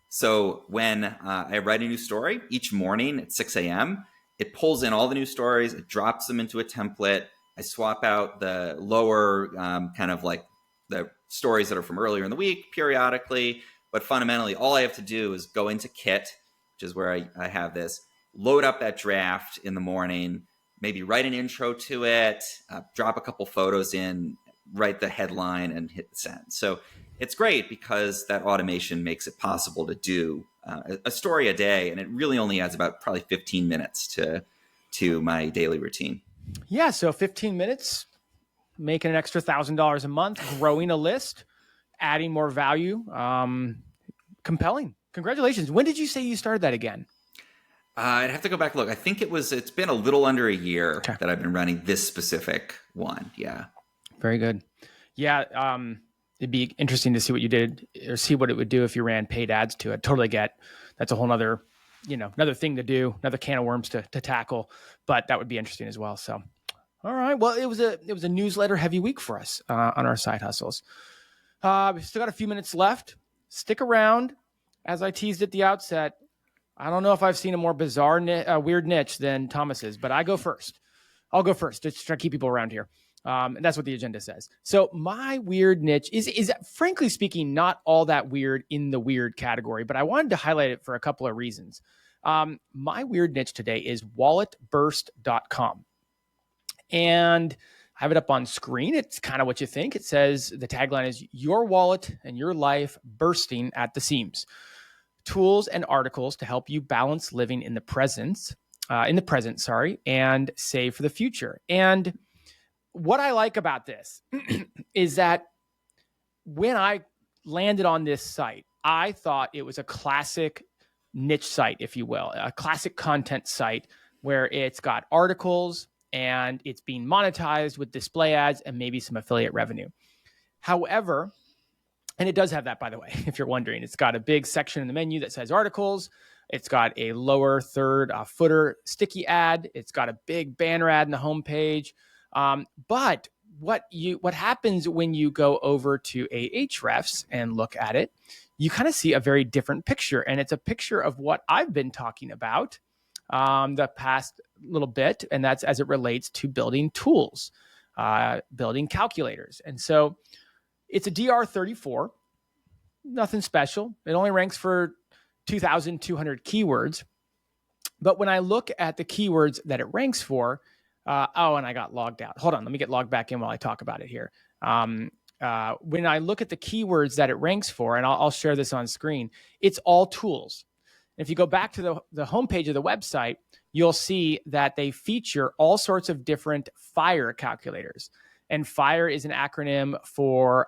So when I write a new story each morning at 6 a.m., it pulls in all the new stories. It drops them into a template. I swap out the lower kind of like the stories that are from earlier in the week periodically. But fundamentally, all I have to do is go into Kit, which is where I have this, load up that draft in the morning, maybe write an intro to it, drop a couple photos in, write the headline, and hit send. So it's great because that automation makes it possible to do a story a day, and it really only adds about probably 15 minutes to my daily routine. Yeah, so 15 minutes, making an extra $1,000 a month, growing a list, adding more value. Compelling. Congratulations. When did you say you started that again? I'd have to go back and look. I think it's been a little under a year that I've been running this specific one. Yeah. Very good. Yeah. It'd be interesting to see what you did or see what it would do if you ran paid ads to it. Totally get that's a whole nother, another thing to do, another can of worms to tackle, but that would be interesting as well. So, all right. Well, it was a newsletter heavy week for us on our side hustles. We've still got a few minutes left. Stick around. As I teased at the outset, I don't know if I've seen a more bizarre, weird niche than Thomas's, but I go first. I'll go first to try to keep people around here. And that's what the agenda says. So my weird niche is frankly speaking, not all that weird in the weird category, but I wanted to highlight it for a couple of reasons. My weird niche today is walletburst.com. And I have it up on screen. It's kind of what you think. It says, the tagline is, your wallet and your life bursting at the seams. Tools and articles to help you balance living in the present, and save for the future. And what I like about this is that when I landed on this site, I thought it was a classic niche site, if you will, a classic content site where it's got articles and it's being monetized with display ads and maybe some affiliate revenue. However, and it does have that, by the way, if you're wondering, it's got a big section in the menu that says articles. It's got a lower third footer sticky ad. It's got a big banner ad in the homepage. But what happens when you go over to Ahrefs and look at it, you kind of see a very different picture. And it's a picture of what I've been talking about the past little bit. And that's as it relates to building tools, building calculators. And so it's a DR34, nothing special. It only ranks for 2,200 keywords. But when I look at the keywords that it ranks for, and I got logged out. Hold on, let me get logged back in while I talk about it here. When I look at the keywords that it ranks for, and I'll share this on screen, it's all tools. If you go back to the homepage of the website, you'll see that they feature all sorts of different FIRE calculators. And FIRE is an acronym for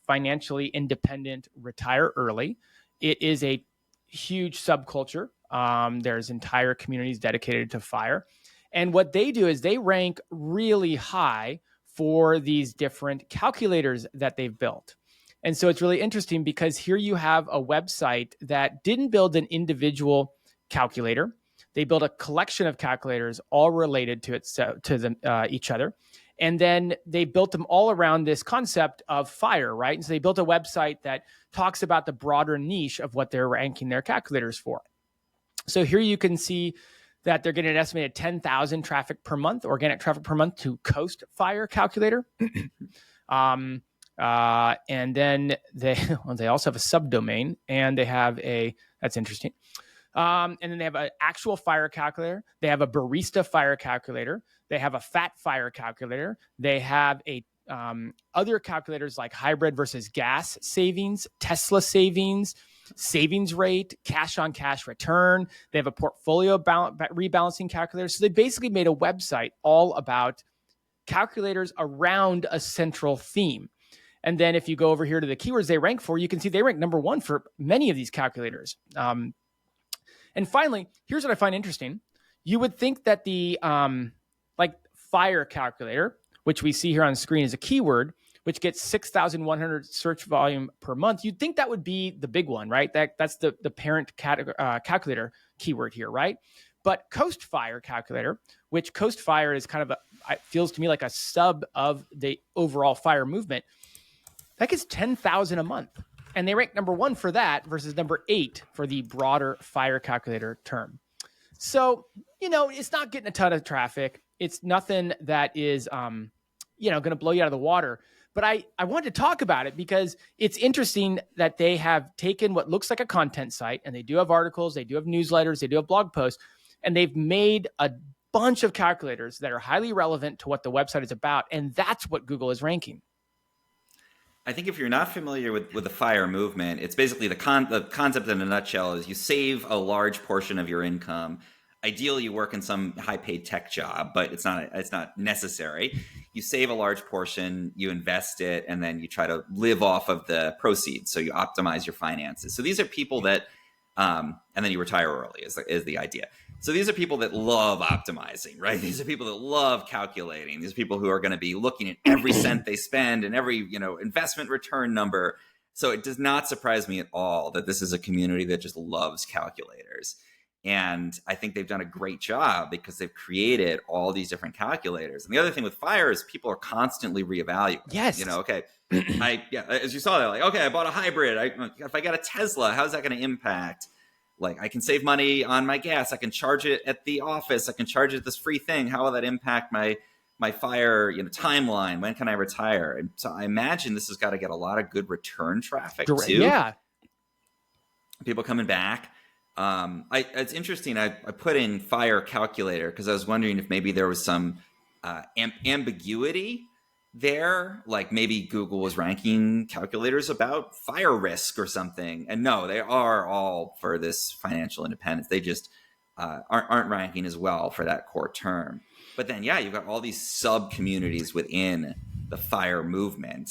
Financially Independent Retire Early. It is a huge subculture. There's entire communities dedicated to FIRE. And what they do is they rank really high for these different calculators that they've built. And so it's really interesting because here you have a website that didn't build an individual calculator. They built a collection of calculators all related to each other. And then they built them all around this concept of FIRE, right? And so they built a website that talks about the broader niche of what they're ranking their calculators for. So here you can see that they're getting an estimated 10,000 traffic per month, organic traffic per month to Coast FIRE calculator. And then they also have a subdomain, and they have that's interesting. And then they have an actual FIRE calculator. They have a barista FIRE calculator. They have a fat FIRE calculator. They have other calculators like hybrid versus gas savings, Tesla savings, savings rate, cash on cash return. They have a portfolio rebalancing calculator. So they basically made a website all about calculators around a central theme. And then if you go over here to the keywords they rank for, you can see they rank number one for many of these calculators. And finally, here's what I find interesting. You would think that the FIRE calculator, which we see here on the screen, is a keyword, which gets 6,100 search volume per month. You'd think that would be the big one, right? That's the parent calculator keyword here, right? But Coast FIRE calculator, which Coast FIRE is kind of it feels to me like a sub of the overall FIRE movement, that gets 10,000 a month. And they rank number one for that versus number 8 for the broader FIRE calculator term. So, it's not getting a ton of traffic. It's nothing that is, going to blow you out of the water. But I wanted to talk about it because it's interesting that they have taken what looks like a content site, and they do have articles, they do have newsletters, they do have blog posts, and they've made a bunch of calculators that are highly relevant to what the website is about. And that's what Google is ranking. I think if you're not familiar with the FIRE movement, it's basically the concept in a nutshell is you save a large portion of your income. Ideally, you work in some high-paid tech job, but it's not necessary. You save a large portion, you invest it, and then you try to live off of the proceeds. So you optimize your finances. So these are people that, and then you retire early is the idea. So these are people that love optimizing, right? These are people that love calculating. These are people who are going to be looking at every cent they spend and every, investment return number. So it does not surprise me at all that this is a community that just loves calculators. And I think they've done a great job because they've created all these different calculators. And the other thing with FIRE is people are constantly reevaluating. Yes. As you saw that, I bought a hybrid. If I got a Tesla, how's that going to impact? I can save money on my gas. I can charge it at the office. I can charge it this free thing. How will that impact my FIRE timeline? When can I retire? And so I imagine this has got to get a lot of good return traffic too. Yeah. People coming back. It's interesting. I put in FIRE calculator because I was wondering if maybe there was some ambiguity there. Like maybe Google was ranking calculators about fire risk or something. And no, they are all for this financial independence. They just aren't ranking as well for that core term. But then, yeah, you've got all these sub communities within the FIRE movement,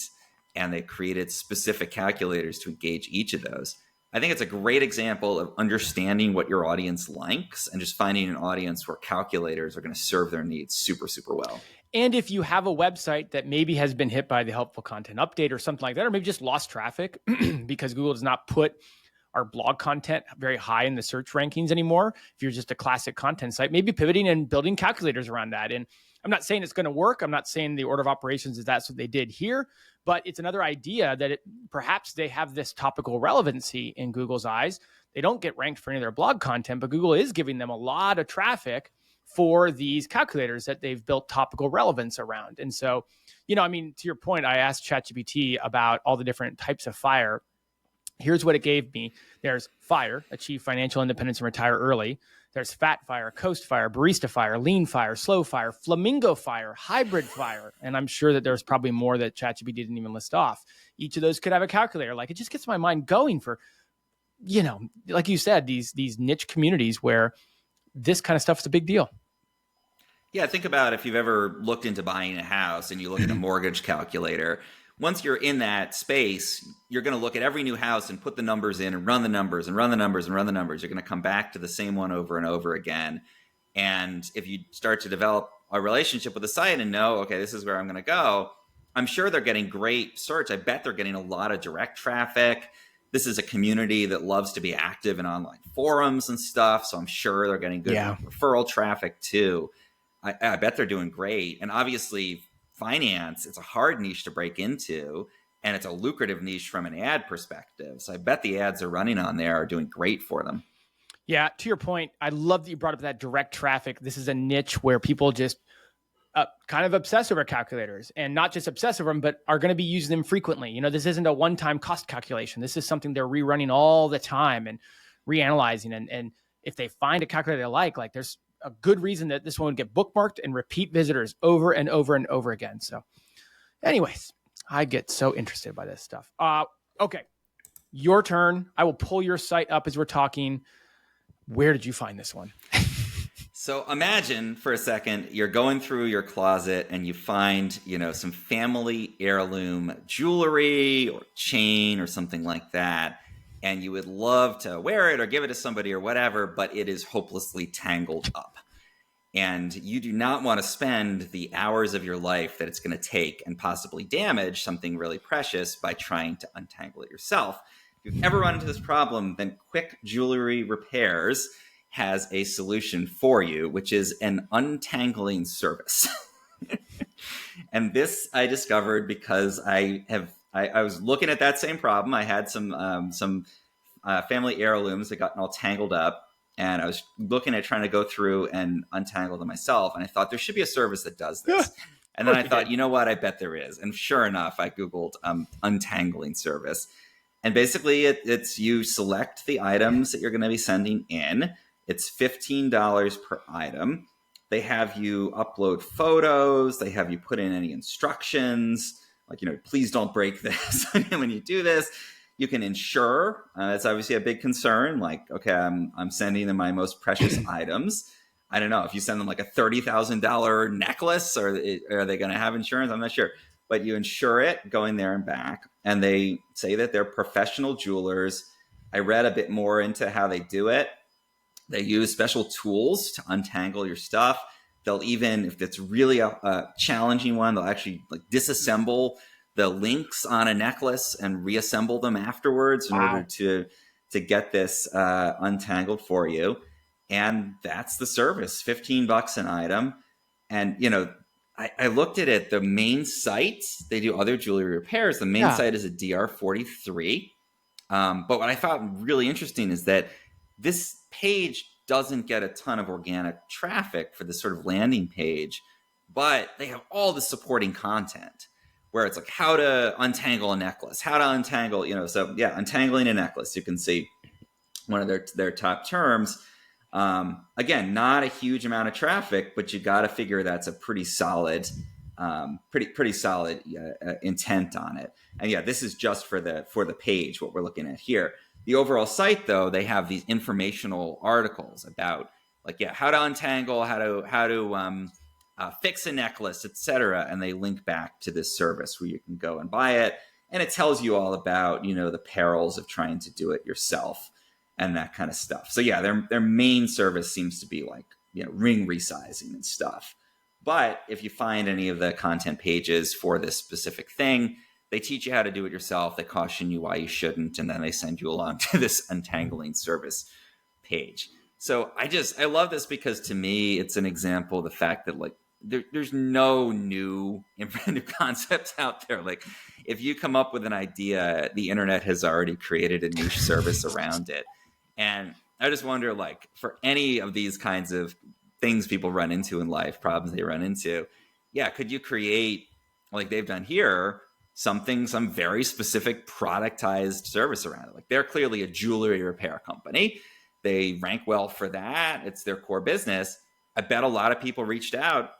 and they created specific calculators to engage each of those. I think it's a great example of understanding what your audience likes and just finding an audience where calculators are going to serve their needs super, super well. And if you have a website that maybe has been hit by the helpful content update or something like that, or maybe just lost traffic because Google does not put our blog content very high in the search rankings anymore, if you're just a classic content site, maybe pivoting and building calculators around that. And I'm not saying it's going to work. I'm not saying the order of operations is that's what they did here, but it's another idea that perhaps they have this topical relevancy in Google's eyes. They don't get ranked for any of their blog content, but Google is giving them a lot of traffic for these calculators that they've built topical relevance around. And so, I mean, to your point, I asked ChatGPT about all the different types of FIRE. Here's what it gave me. There's FIRE, achieve financial independence and retire early. There's fat FIRE, coast FIRE, barista FIRE, lean FIRE, slow FIRE, flamingo FIRE, hybrid FIRE. And I'm sure that there's probably more that ChatGPT didn't even list off. Each of those could have a calculator. Like, it just gets my mind going for, like you said, these niche communities where this kind of stuff is a big deal. Yeah, think about if you've ever looked into buying a house and you look at a mortgage calculator. Once you're in that space, you're going to look at every new house and put the numbers in and run the numbers and run the numbers and run the numbers. You're going to come back to the same one over and over again. And if you start to develop a relationship with the site and know, okay, this is where I'm going to go, I'm sure they're getting great search. I bet they're getting a lot of direct traffic. This is a community that loves to be active in online forums and stuff. So I'm sure they're getting good referral traffic too. I bet they're doing great. And obviously, finance, it's a hard niche to break into, and it's a lucrative niche from an ad perspective. So I bet the ads they're running on there are doing great for them. Yeah, to your point, I love that you brought up that direct traffic. This is a niche where people just kind of obsess over calculators, and not just obsess over them, but are going to be using them frequently. This isn't a one-time cost calculation. This is something they're rerunning all the time and reanalyzing. And if they find a calculator they like there's a good reason that this one would get bookmarked and repeat visitors over and over and over again. So anyways, I get so interested by this stuff. Okay, your turn. I will pull your site up as we're talking. Where did you find this one? So imagine for a second, you're going through your closet and you find, some family heirloom jewelry or chain or something like that. And you would love to wear it or give it to somebody or whatever, but it is hopelessly tangled up. And you do not want to spend the hours of your life that it's going to take and possibly damage something really precious by trying to untangle it yourself. If you've ever run into this problem, then Quick Jewelry Repairs has a solution for you, which is an untangling service. And this I discovered because I was looking at that same problem. I had some family heirlooms that got all tangled up, and I was looking at trying to go through and untangle them myself. And I thought there should be a service that does this. And then I thought, you know what? I bet there is. And sure enough, I Googled untangling service. And basically, it's you select the items that you're going to be sending in. It's $15 per item. They have you upload photos. They have you put in any instructions. Like, please don't break this when you do this. You can insure. That's obviously a big concern. Like, okay, I'm sending them my most precious items. I don't know if you send them like a $30,000 necklace, or are they going to have insurance? I'm not sure. But you insure it going there and back. And they say that they're professional jewelers. I read a bit more into how they do it. They use special tools to untangle your stuff. They'll even, if it's really a challenging one, they'll actually disassemble the links on a necklace and reassemble them afterwards in order to get this untangled for you. And that's the service, $15 an item. And, I looked at it, the main site, they do other jewelry repairs. The main site is a DR43. But what I found really interesting is that this page doesn't get a ton of organic traffic for this sort of landing page, but they have all the supporting content where it's like how to untangle a necklace, how to untangle, untangling a necklace. You can see one of their top terms. Again, not a huge amount of traffic, but you got to figure that's a pretty solid, pretty solid intent on it. And yeah, this is just for the page, what we're looking at here. The overall site, though, they have these informational articles about how to untangle, how to fix a necklace, etc. And they link back to this service where you can go and buy it. And it tells you all about, the perils of trying to do it yourself and that kind of stuff. So yeah, their main service seems to be ring resizing and stuff. But if you find any of the content pages for this specific thing, they teach you how to do it yourself. They caution you why you shouldn't. And then they send you along to this untangling service page. So I love this because to me, it's an example of the fact that there's no new concepts out there. If you come up with an idea, the internet has already created a niche service around it. And I just wonder, for any of these kinds of things people run into in life, problems they run into, could you create, like they've done here, some very specific productized service around it? They're clearly a jewelry repair company. They rank well for that. It's their core business. I bet a lot of people reached out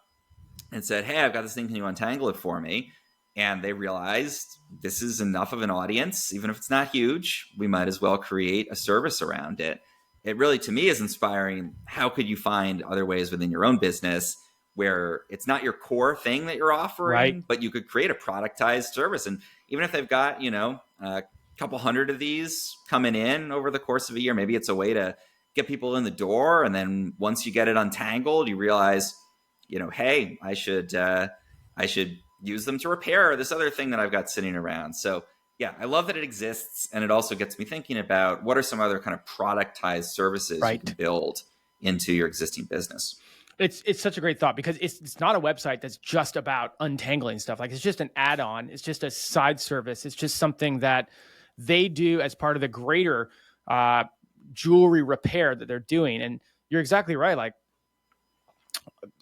and said, hey, I've got this thing. Can you untangle it for me? And they realized this is enough of an audience. Even if it's not huge, we might as well create a service around it. It really, to me, is inspiring. How could you find other ways within your own business where it's not your core thing that you're offering, right, but you could create a productized service? And even if they've got, a couple hundred of these coming in over the course of a year, maybe it's a way to get people in the door. And then once you get it untangled, you realize, hey, I should use them to repair this other thing that I've got sitting around. So yeah, I love that it exists. And it also gets me thinking about what are some other kind of productized services you can build into your existing business. It's such a great thought because it's not a website that's just about untangling stuff. It's just an add-on. It's just a side service. It's just something that they do as part of the greater jewelry repair that they're doing. And you're exactly right.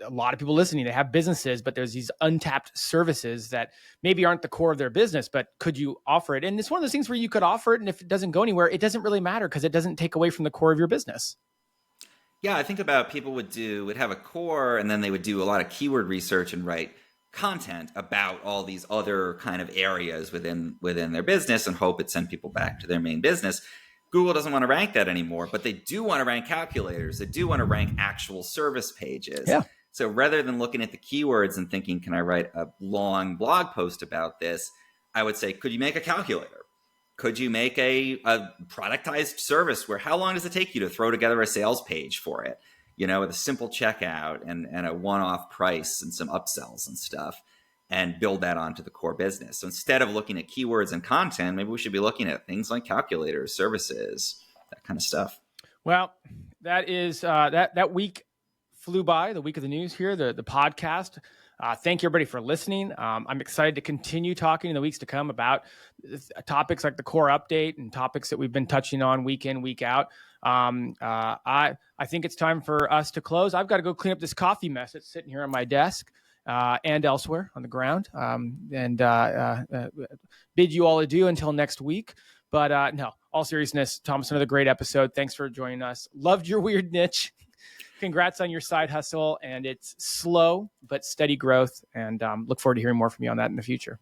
A lot of people listening, they have businesses, but there's these untapped services that maybe aren't the core of their business, but could you offer it? And it's one of those things where you could offer it, and if it doesn't go anywhere, it doesn't really matter because it doesn't take away from the core of your business. Yeah, I think about people would have a core, and then they would do a lot of keyword research and write content about all these other kind of areas within their business and hope it send people back to their main business. Google doesn't want to rank that anymore, but they do want to rank calculators. They do want to rank actual service pages. Yeah. So rather than looking at the keywords and thinking, can I write a long blog post about this? I would say, could you make a calculator? Could you make a productized service where how long does it take you to throw together a sales page for it? With a simple checkout and a one-off price and some upsells and stuff, and build that onto the core business. So instead of looking at keywords and content, maybe we should be looking at things like calculators, services, that kind of stuff. Well, that is that week flew by, the week of the news here, the podcast. Thank you, everybody, for listening. I'm excited to continue talking in the weeks to come about topics like the core update and topics that we've been touching on week in, week out. I think it's time for us to close. I've got to go clean up this coffee mess that's sitting here on my desk and elsewhere on the ground, and bid you all adieu until next week. But no, all seriousness, Thomas, another great episode. Thanks for joining us. Loved your weird niche. Congrats on your side hustle, and it's slow but steady growth, and look forward to hearing more from you on that in the future.